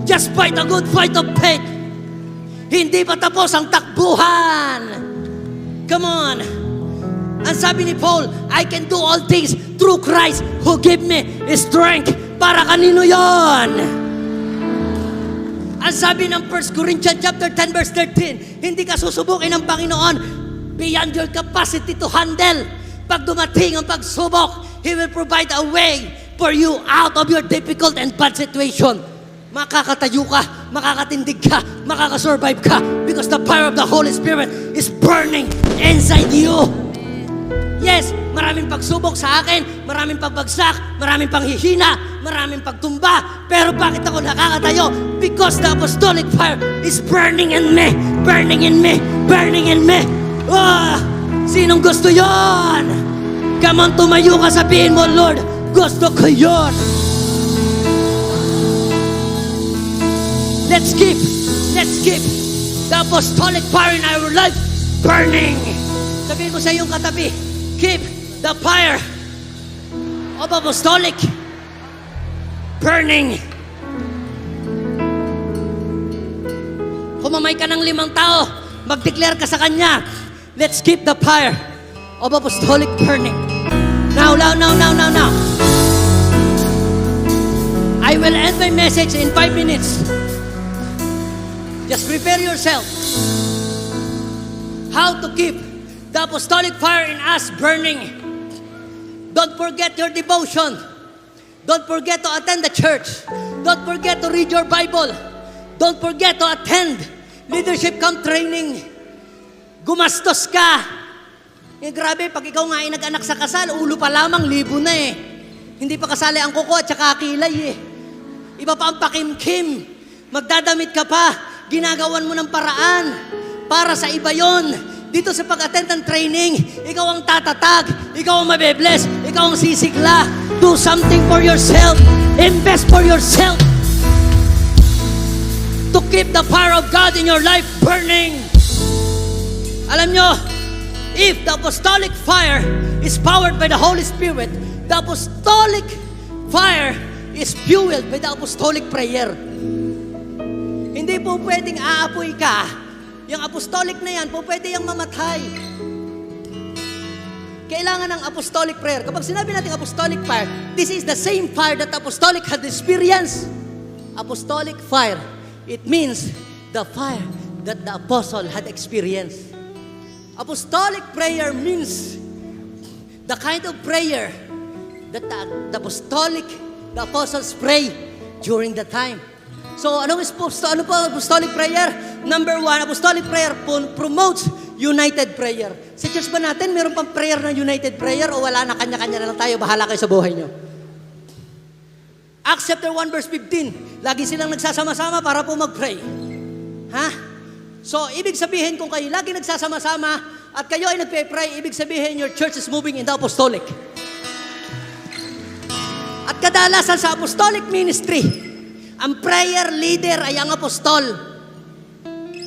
Just fight a good fight of faith. Hindi pa tapos ang takbuhan. Come on. Ang sabi ni Paul, I can do all things through Christ who give me strength. Para kanino yon? Ang sabi ng 1 Corinthians chapter 10 verse 13, hindi ka susubukin ng Panginoon beyond your capacity to handle. Pag dumating ang pagsubok, He will provide a way for you out of your difficult and bad situation. Makakatayo ka, makakatindig ka, makakasurvive ka because the power of the Holy Spirit is burning inside you. Yes, maraming pagsubok sa akin, maraming pagbagsak, maraming panghihina, maraming pagtumba. Pero bakit ako nakakatayo? Because the apostolic fire is burning in me, burning in me, burning in me. Oh, sinong gusto yon? Come on, tumayo ka, sabihin mo, Lord, gusto ko yon. Let's keep the apostolic fire in our life burning. Sabihin mo sa iyong katabi, keep the fire of apostolic burning. Kumamay ka ng 5 tao, mag-declare ka sa kanya, let's keep the fire of apostolic burning. Now. I will end my message in 5 minutes. Just prepare yourself. How to keep the apostolic fire in us burning. Don't forget your devotion. Don't forget to attend the church. Don't forget to read your Bible. Don't forget to attend leadership camp training. Gumastos ka. Grabe, pag ikaw nga ay nag-anak sa kasal, ulo pa lamang, 1,000 na eh. Hindi pa kasali ang kuko at saka kilay eh. Iba pa ang pakimkim. Magdadamit ka pa. Ginagawan mo ng paraan. Para sa iba yon. Dito sa pag-attend ng training, ikaw ang tatatag, ikaw ang mabe-bless, ikaw ang sisigla. Do something for yourself. Invest for yourself. To keep the fire of God in your life burning. Alam nyo, if the apostolic fire is powered by the Holy Spirit, the apostolic fire is fueled by the apostolic prayer. Hindi po pwedeng aapoy ka. Yung apostolic na yan, po pwede yung mamatay. Kailangan ng apostolic prayer. Kapag sinabi natin apostolic fire, this is the same fire that apostolic had experienced. Apostolic fire, it means the fire that the apostle had experienced. Apostolic prayer means the kind of prayer that the apostles pray during the time. So, ano po apostolic prayer? Number 1, apostolic prayer promotes united prayer. Sa church ba natin, meron pang prayer na united prayer o wala na, kanya-kanya na lang tayo, bahala kayo sa buhay nyo? Acts chapter 1 verse 15, lagi silang nagsasama-sama para po mag-pray. Ha? So, ibig sabihin kung kayo lagi nagsasama-sama at kayo ay nagpe-pray, ibig sabihin your church is moving in the apostolic. At kadalasan sa apostolic ministry, ang prayer leader ay ang apostol.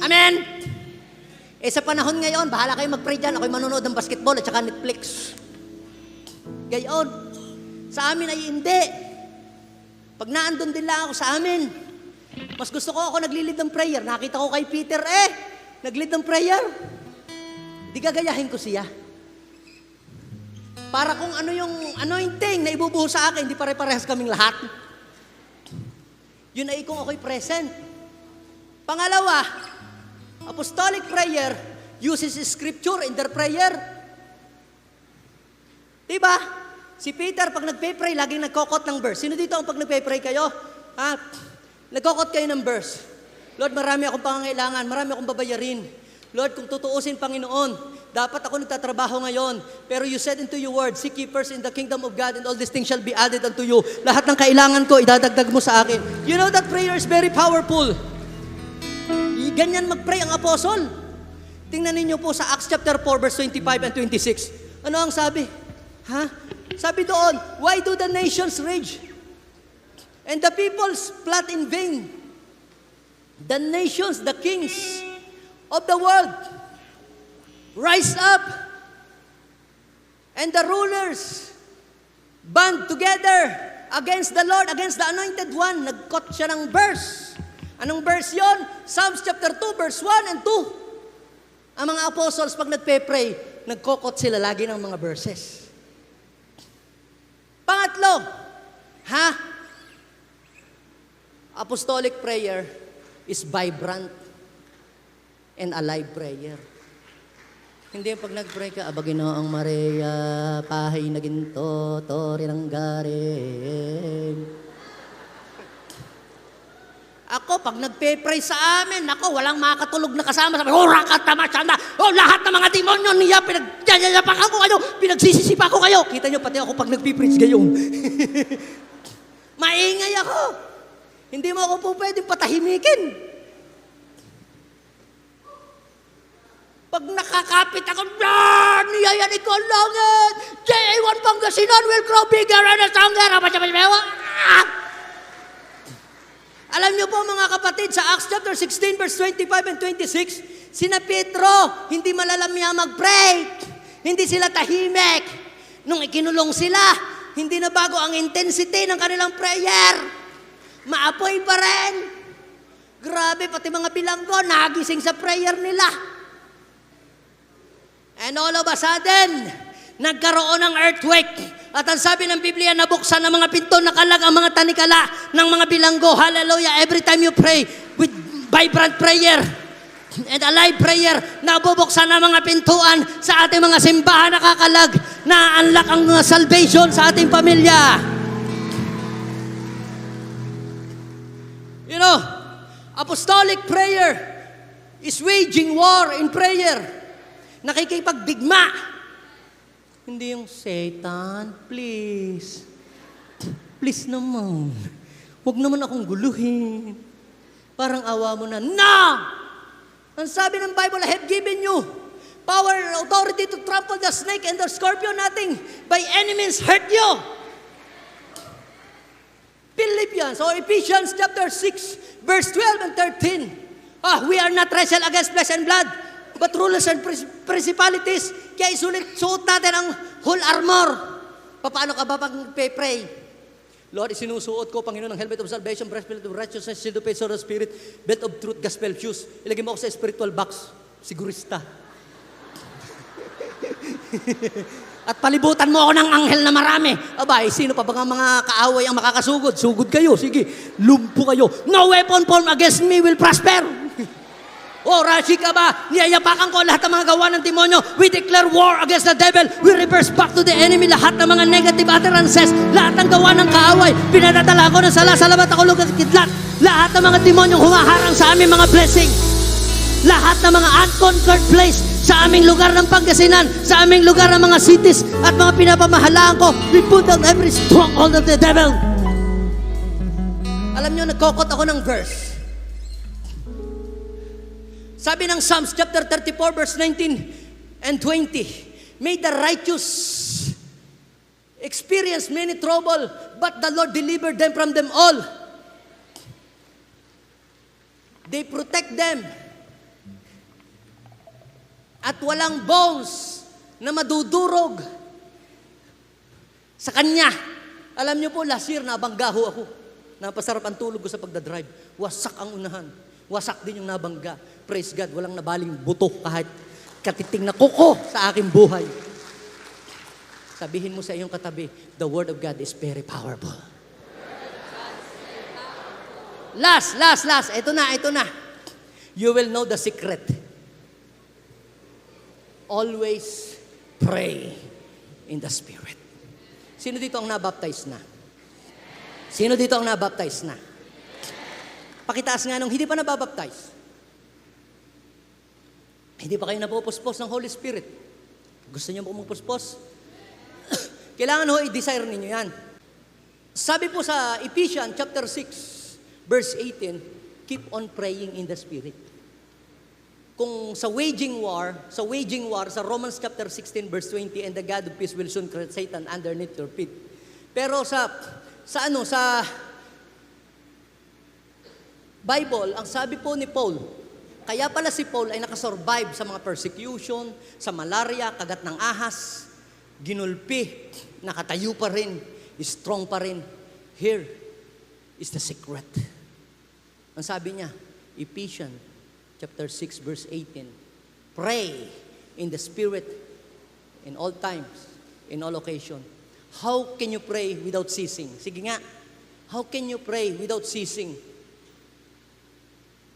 Amen? Sa panahon ngayon, bahala kayo mag-pray dyan. Ako'y manonood ng basketball at saka Netflix. Gayon. Sa amin ay hindi. Pag naandun din lang ako sa amin, mas gusto ko ako nag-lead ng prayer. Nakita ko kay Peter, nag-lead ng prayer. Di gagayahin ko siya. Para kung ano yung anointing na ibubuhos sa akin, di pare-parehas kaming lahat. Yun ay kung ako'y present. Pangalawa, apostolic prayer uses scripture in their prayer. Diba? Si Peter, pag nagpe-pray, laging nagkokot ng verse. Sino dito ang pag nagpe-pray kayo? Nagkokot kayo ng verse. Lord, marami akong pangangailangan, marami akong babayarin. Lord, kung tutuusin, Panginoon, dapat ako nagtatrabaho ngayon. Pero you said into your word, seek ye first in the kingdom of God and all these things shall be added unto you. Lahat ng kailangan ko, idadagdag mo sa akin. You know that prayer is very powerful. Ganyan mag-pray ang apostol. Tingnan ninyo po sa Acts chapter 4, verse 25 and 26. Ano ang sabi? Sabi doon, why do the nations rage? And the peoples plot in vain. The nations, the kings of the world rise up, and the rulers band together against the Lord, against the Anointed One. Nag-quote siya ng verse. Anong verse yon? Psalms chapter 2, verse 1 and 2. Ang mga apostles, pag nagpe-pray, nagkokot sila lagi ng mga verses. Pangatlo, apostolic prayer is vibrant and alive prayer. Hindi yung pag nag-pray ka, Aba Ginoong Maria, pahay na ginto, tori ng garing. Ako, pag nagpe-pray sa amin, ako, walang makatulog na kasama. Sabi, rakatama, syanda. Lahat ng mga demonyo niya, pinagyayapak ako kayo, pinagsisisipa ko kayo. Kita nyo, pati ako pag nagpipreach gayon. Maingay ako. Hindi mo ako po pwedeng patahimikin. Pag nakakapit ako, niyayan ikaw langit. J1 Pangasinan will grow bigger and stronger. Alam niyo po mga kapatid, sa Acts chapter 16, verse 25 and 26, sina Pedro, hindi malalamya mag-pray. Hindi sila tahimik. Nung ikinulong sila, hindi na bago ang intensity ng kanilang prayer. Maapoy pa rin. Grabe, pati mga bilanggo, nagising sa prayer nila. And all of a sudden, nagkaroon ng earthquake. At ang sabi ng Biblia, nabuksan ang mga pinto, nakalag ang mga tanikala ng mga bilanggo. Hallelujah. Every time you pray with vibrant prayer and alive prayer, nabubuksan ang mga pintuan sa ating mga simbahan, nakakalag, na-unlock ang salvation sa ating pamilya. You know, apostolic prayer is waging war in prayer. Nakikipagdigma. Hindi yung, Satan, please. Please naman. Huwag naman akong guluhin. Parang awa mo na. No! Ang sabi ng Bible, I have given you power and authority to trample the snake and the scorpion, nothing by any means hurt you. Philippians or Ephesians chapter 6, verse 12 and 13. We are not wrestle against flesh and blood, but rulers and principalities. Kaya suot natin ang whole armor. Paano ka ba pag pray? Lord, isinusuot ko, Panginoon, ng helmet of salvation, breastplate of righteousness, shield of faith, sword of spirit, belt of truth, gospel shoes. Ilagay mo ako sa spiritual box. Sigurista. At palibutan mo ako ng anghel na marami. Abay, sino pa ba mga kaaway ang makakasugod? Sugod kayo, sige. Lumpo kayo. No weapon formed against me will prosper. Rashi ka ba? Niyayapakan ko lahat ng mga gawa ng demonyo. We declare war against the devil. We reverse back to the enemy lahat ng mga negative utterances. Lahat ng gawa ng kaaway. Pinadadala ko ng sala, salamat ako lugat kidlat. Lahat ng mga demonyong humaharang sa aming mga blessing. Lahat ng mga unconquered place sa aming lugar ng Pangasinan, sa aming lugar ng mga cities at mga pinapamahalaan ko, we put down every stronghold of the devil. Alam nyo, nagkokot ako ng verse. Sabi ng Psalms chapter 34 verse 19 and 20, may the righteous experience many trouble, but the Lord delivered them from them all. They protect them. At walang bones na madudurog sa kanya. Alam niyo po, last year nabanggaho ako. Napasarap ang tulog ko sa pagdadrive. Wasak ang unahan. Wasak din yung nabangga. Praise God, walang nabaling buto kahit katiting na kuko sa aking buhay. Sabihin mo sa iyong katabi, the Word of God is very powerful. Last. Ito na. You will know the secret. Always pray in the Spirit. Sino dito ang nabaptize na? Sino dito ang nabaptize na? Pakitaas nga nung hindi pa nababaptize. Hindi pa kayo napupuspos ng Holy Spirit. Gusto niyo pumupuspos? Kailangan ho, i-desire ninyo yan. Sabi po sa Ephesians chapter 6, verse 18, keep on praying in the Spirit. Kung sa waging war, sa Romans chapter 16, verse 20, and the God of peace will soon crush Satan underneath your feet. Pero sa Bible, ang sabi po ni Paul, kaya pala si Paul ay nakasurvive sa mga persecution, sa malaria, kagat ng ahas, ginulpi, nakatayo pa rin, strong pa rin. Here is the secret. Ang sabi niya, Ephesians chapter 6 verse 18, pray in the Spirit in all times, in all occasion. How can you pray without ceasing? Sige nga, how can you pray without ceasing?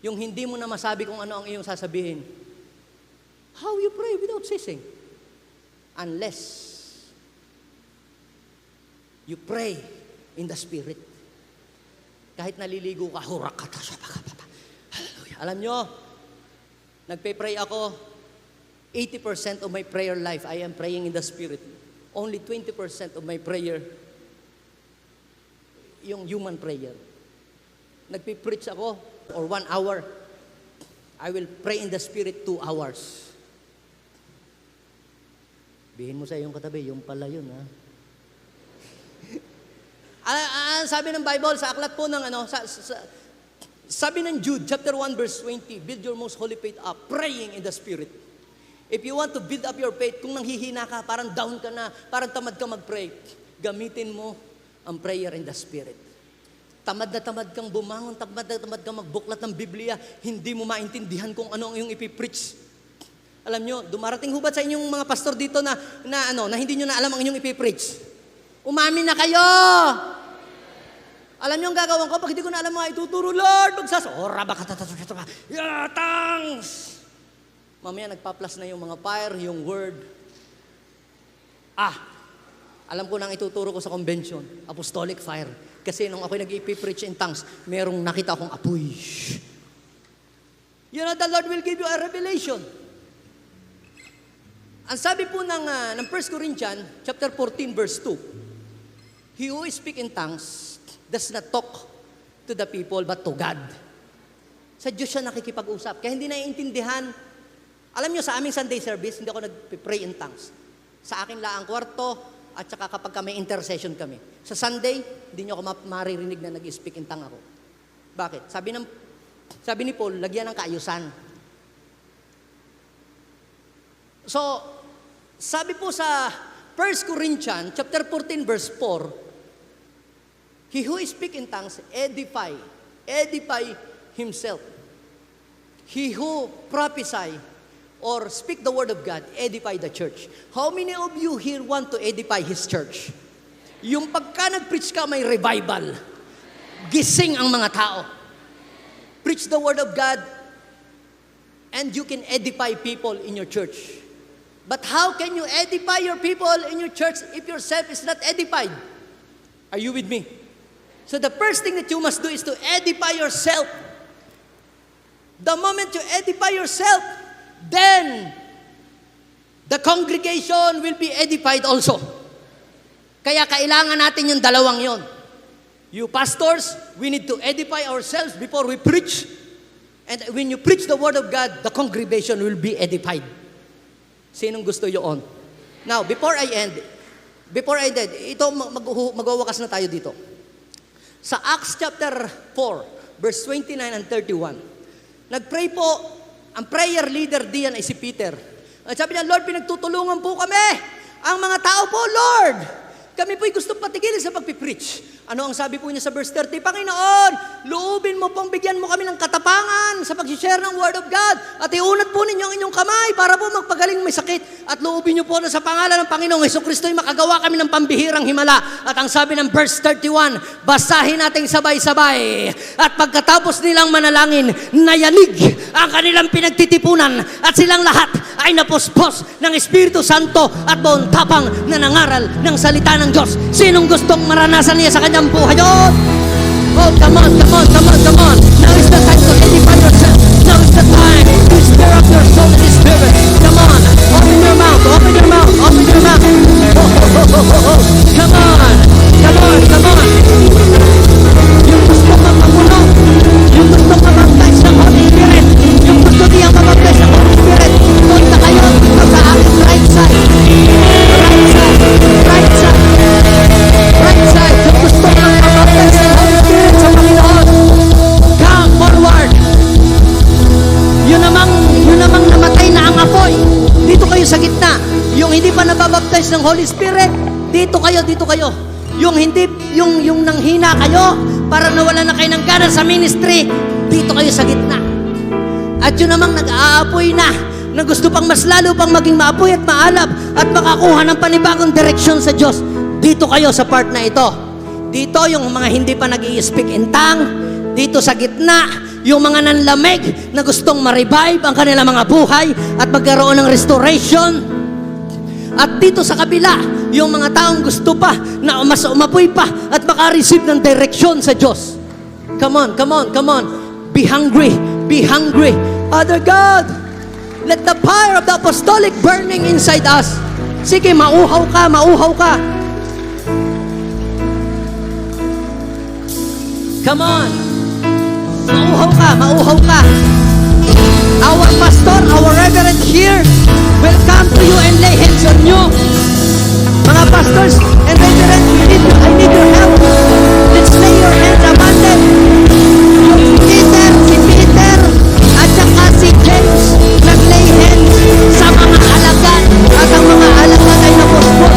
Yung hindi mo na masabi kung ano ang iyong sasabihin. How you pray without ceasing? Unless you pray in the Spirit. Kahit naliligo ka, hallelujah. Alam nyo, nagpe-pray ako, 80% of my prayer life, I am praying in the Spirit. Only 20% of my prayer, yung human prayer. Nagpe-preach ako, or 1 hour, I will pray in the Spirit 2 hours. Bihin mo sa iyong katabi, yung pala yun, ha? Sabi ng Bible, sa aklat po ng sabi ng Jude, chapter 1, verse 20, build your most holy faith up, praying in the Spirit. If you want to build up your faith, kung nanghihina ka, parang down ka na, parang tamad ka mag-pray, gamitin mo ang prayer in the Spirit. Tamad na tamad kang bumangon, tamad na tamad kang magbuklat ng Biblia, hindi mo maintindihan kung ano ang iyong ipipreach. Alam nyo, dumarating hubad sa inyong mga pastor dito na hindi nyo na alam ang inyong ipipreach. Umamin na kayo! Alam nyo ang gagawin ko, pag hindi ko na alam mga ituturo, Lord, tangs! Mamaya nagpa-plus na yung mga fire, yung word. Alam ko nang ituturo ko sa convention, apostolic fire. Kasi nung ako'y nag-i-preach in tongues, merong nakita akong apoy. You know, the Lord will give you a revelation. Ang sabi po ng 1 Corinthians, chapter 14, verse 2, he who speaks in tongues does not talk to the people but to God. Sa Diyos siya nakikipag-usap. Kaya hindi naiintindihan. Alam nyo, sa aming Sunday service, hindi ako nag-pray in tongues. Sa akin lang ang kwarto, at saka kapag may intercession kami. Sa Sunday, hindi nyo ako maririnig na nag-speak in tongue ako. Bakit? Sabi ni Paul, lagyan ng kaayusan. So, sabi po sa 1 Corinthians, chapter 14, verse 4, he who speak in tongues edify himself. He who prophesy or speak the word of God, edify the church. How many of you here want to edify His church? Yung pagka nag-preach ka, may revival. Gising ang mga tao. Preach the word of God, and you can edify people in your church. But how can you edify your people in your church if yourself is not edified? Are you with me? So the first thing that you must do is to edify yourself. The moment you edify yourself, then the congregation will be edified also. Kaya kailangan natin yung dalawang yon. You pastors, we need to edify ourselves before we preach. And when you preach the word of God, the congregation will be edified. Sinong gusto yun? Now, before I end, ito magwawakas na tayo dito. Sa Acts chapter 4, verse 29 and 31, nagpray po, ang prayer leader diyan ay si Peter. At sabi niya, Lord, pinagtutulungan po kami. Ang mga tao po, Lord, kami po'y gusto patigilin sa pagpipreach. Ano ang sabi po niya sa verse 30? Panginoon, loobin mo pong bigyan mo kami ng katapangan sa pag-share ng Word of God. At iunat po ninyo ang inyong kamay para po magpagaling may sakit. At loobin niyo po na sa pangalan ng Panginoong Hesukristo ay makagawa kami ng pambihirang himala. At ang sabi ng verse 31, basahin nating sabay-sabay. At pagkatapos nilang manalangin, nayanig ang kanilang pinagtitipunan. At silang lahat ay napuspos ng Espiritu Santo at buong tapang na nangaral ng salita ng Diyos. Sinong gustong maranasan niya sa kanyang buhay yun? Oh, come on, come on, come on, come on. Now is the time to edify yourself. Now is the time to stir up your soul and spirit. Come on, open your mouth, open your mouth, open your mouth. Oh, oh, oh, oh, oh, oh. Come on, come on, come on. Yung gusto mapamuno, yung gusto mabaptize ng Holy Spirit, yung gusto niya mabaptize ng Holy Spirit, punta kayo dito sa aking right side. Right side, right side, right side. Yung gusto kang mabaptize ng Holy Spirit sa Panginoon, come forward. Yun namang namatay na ang apoy. Dito kayo sa gitna. Yung hindi pa nababaptize ng Holy Spirit, dito kayo. Yung hindi, yung nanghina kayo, para nawala na kayo ng gana sa ministry, dito kayo sa gitna. At yun namang nag-aapoy na gusto pang mas lalo pang maging maapoy at maalab at makakuha ng panibagong direksyon sa Diyos, dito kayo sa part na ito. Dito yung mga hindi pa nag-i-speak in tongue, dito sa gitna, yung mga nanlamig na gustong ma-revive ang kanilang mga buhay at magkaroon ng restoration. At dito sa kabila, yung mga taong gusto pa na mas umapoy pa at makareceive ng direksyon sa Diyos. Come on, come on, come on. Be hungry, be hungry. Father God, let the fire of the apostolic burning inside us. Sige, mauhaw ka, mauhaw ka. Come on. Mauhaw ka, mauhaw ka. Our pastor, our reverend here will come to you and lay hands on you. Mga pastors and reverend, I need your help. Let's lay your hands upon them. Si Peter, at saka si James, nag-lay hands sa mga alagad. At ang mga alagad ay napuspos.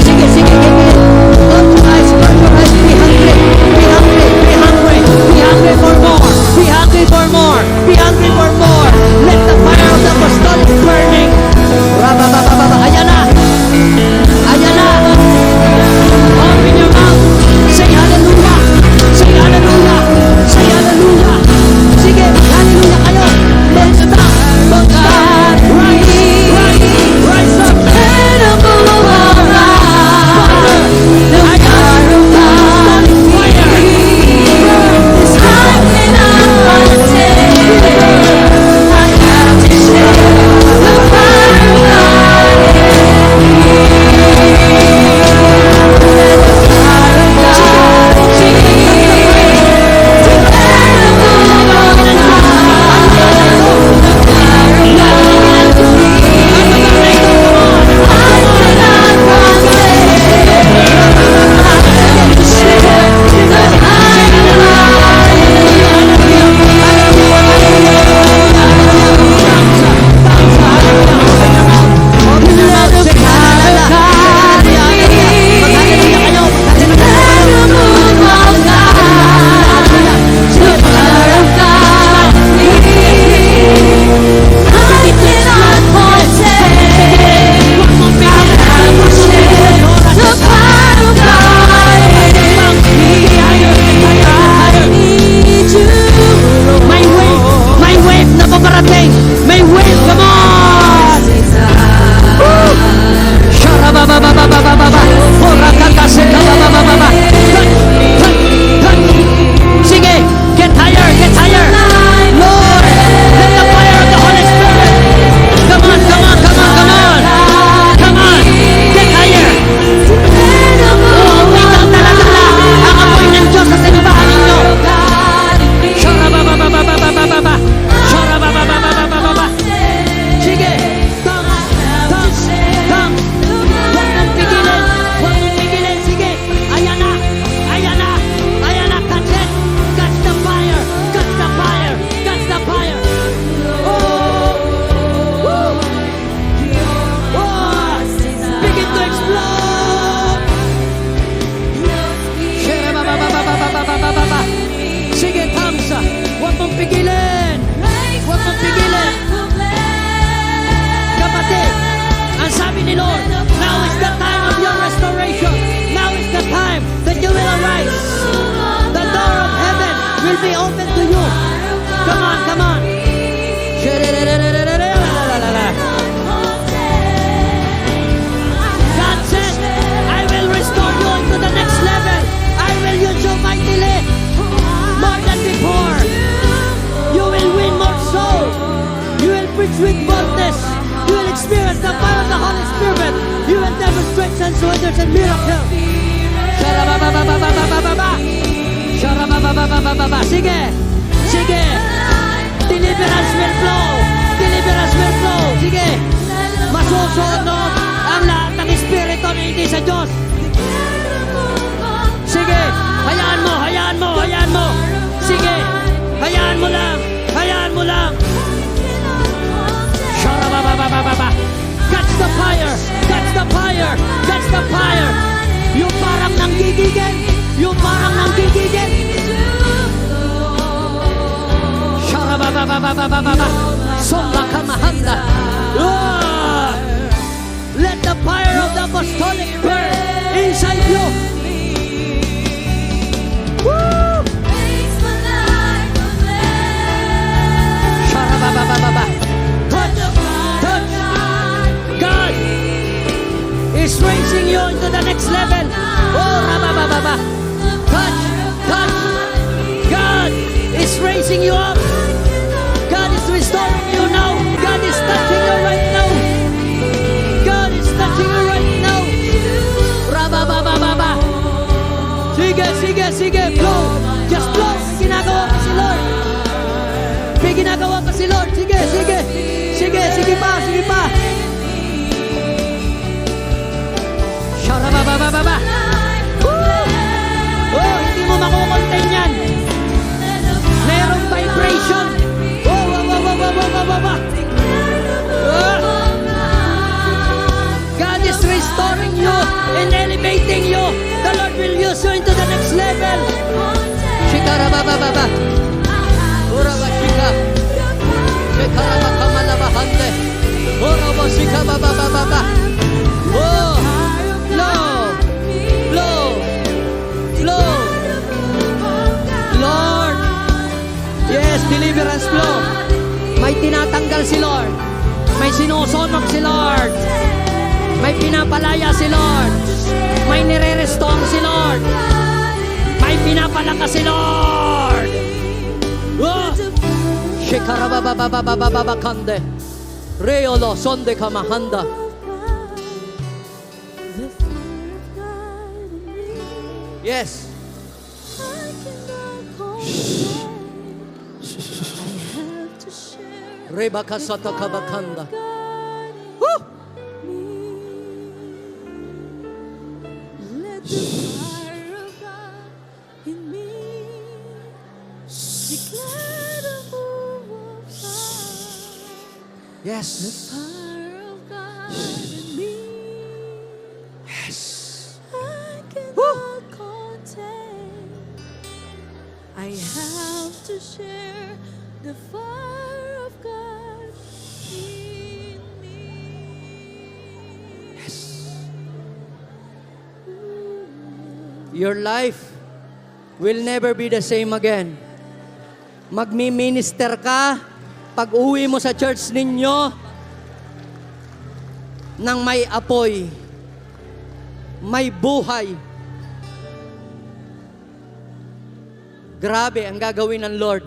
Sige, sige, sige. Close your eyes, be hungry, be hungry, be hungry, be hungry for more, be hungry for more, be hungry preach with boldness. You will experience the power of the Holy Spirit. You will demonstrate signs, wonders, and miracles. Sharabababababababa. Sharababababababa. Sige. Sige. Deliverance will flow. Deliverance will flow. Sige. Masusunod ang lahat ng espiritu na hindi sa Diyos. Sige. Hayaan mo, hayaan mo, hayaan mo. Sige. Hayaan mo lang. Hayaan mo lang. Sharabababababa. Catch the fire. Catch the fire. Catch the fire. Yung parang nanggigigil. Yung parang nanggigigil. Sharababababababa. Sobakamahanda. Let the fire of the apostolic burn inside you. Woo! Sharabababababa. Touch. Touch. God is raising you into the next level. Oh, rababababa. Touch. Touch. God is raising you up. God is restoring you now. God is touching you right now. God is touching you right now. Rabababababa. Sige, sige, sige. Flow. Just flow. May ginagawa pa si Lord. May ginagawa pa si Lord. Sige, sige. Sige, sige pa, sige pa. Sharababababa. Woo! Oh, hindi mo makukontain yan. Merong vibration. Oh, wababababababa. God is restoring you and elevating you. The Lord will use you into the next level. Shikarababababa. Urabashika. Shikarabakamalabahande. Urabashikababababa. Oh, flow. Flow. Flow. Lord. Yes, deliverance flow. May tinatanggal si Lord. May sinusunog si Lord. May pinapalaya si Lord. May nire-restore si Lord. May pinapalakas si Lord. Oh! Shikarababababababakande. Reolo sonde kamahanda. Yes. Rebaka sata kabakanda. Woo! Let the fire of God in me declare the move of God. Yes. Fire of God in me. Yes. I cannot contain. I have to share the fire of God in me. Your life will never be the same again. Magmi-minister ka pag uwi mo sa church ninyo nang may apoy, may buhay. Grabe ang gagawin ng Lord.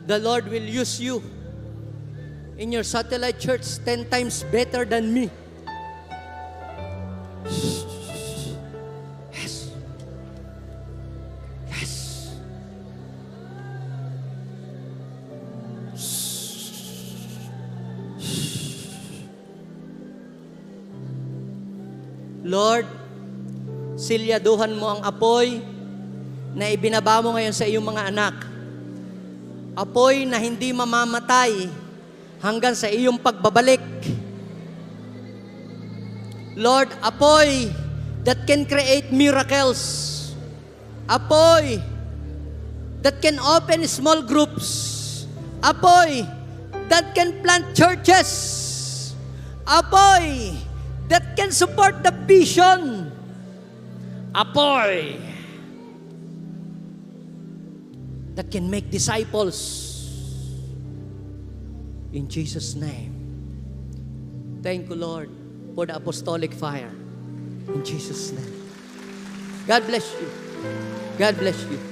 The Lord will use you in your satellite church 10 times better than me. Yes. Yes. Lord, silyaduhan mo ang apoy na ibinaba mo ngayon sa iyong mga anak. Apoy na hindi mamamatay hanggang sa iyong pagbabalik. Lord, apoy that can create miracles. Apoy that can open small groups. Apoy that can plant churches. Apoy that can support the vision. Apoy that can make disciples. In Jesus' name. Thank you, Lord, for the apostolic fire. In Jesus' name. God bless you. God bless you.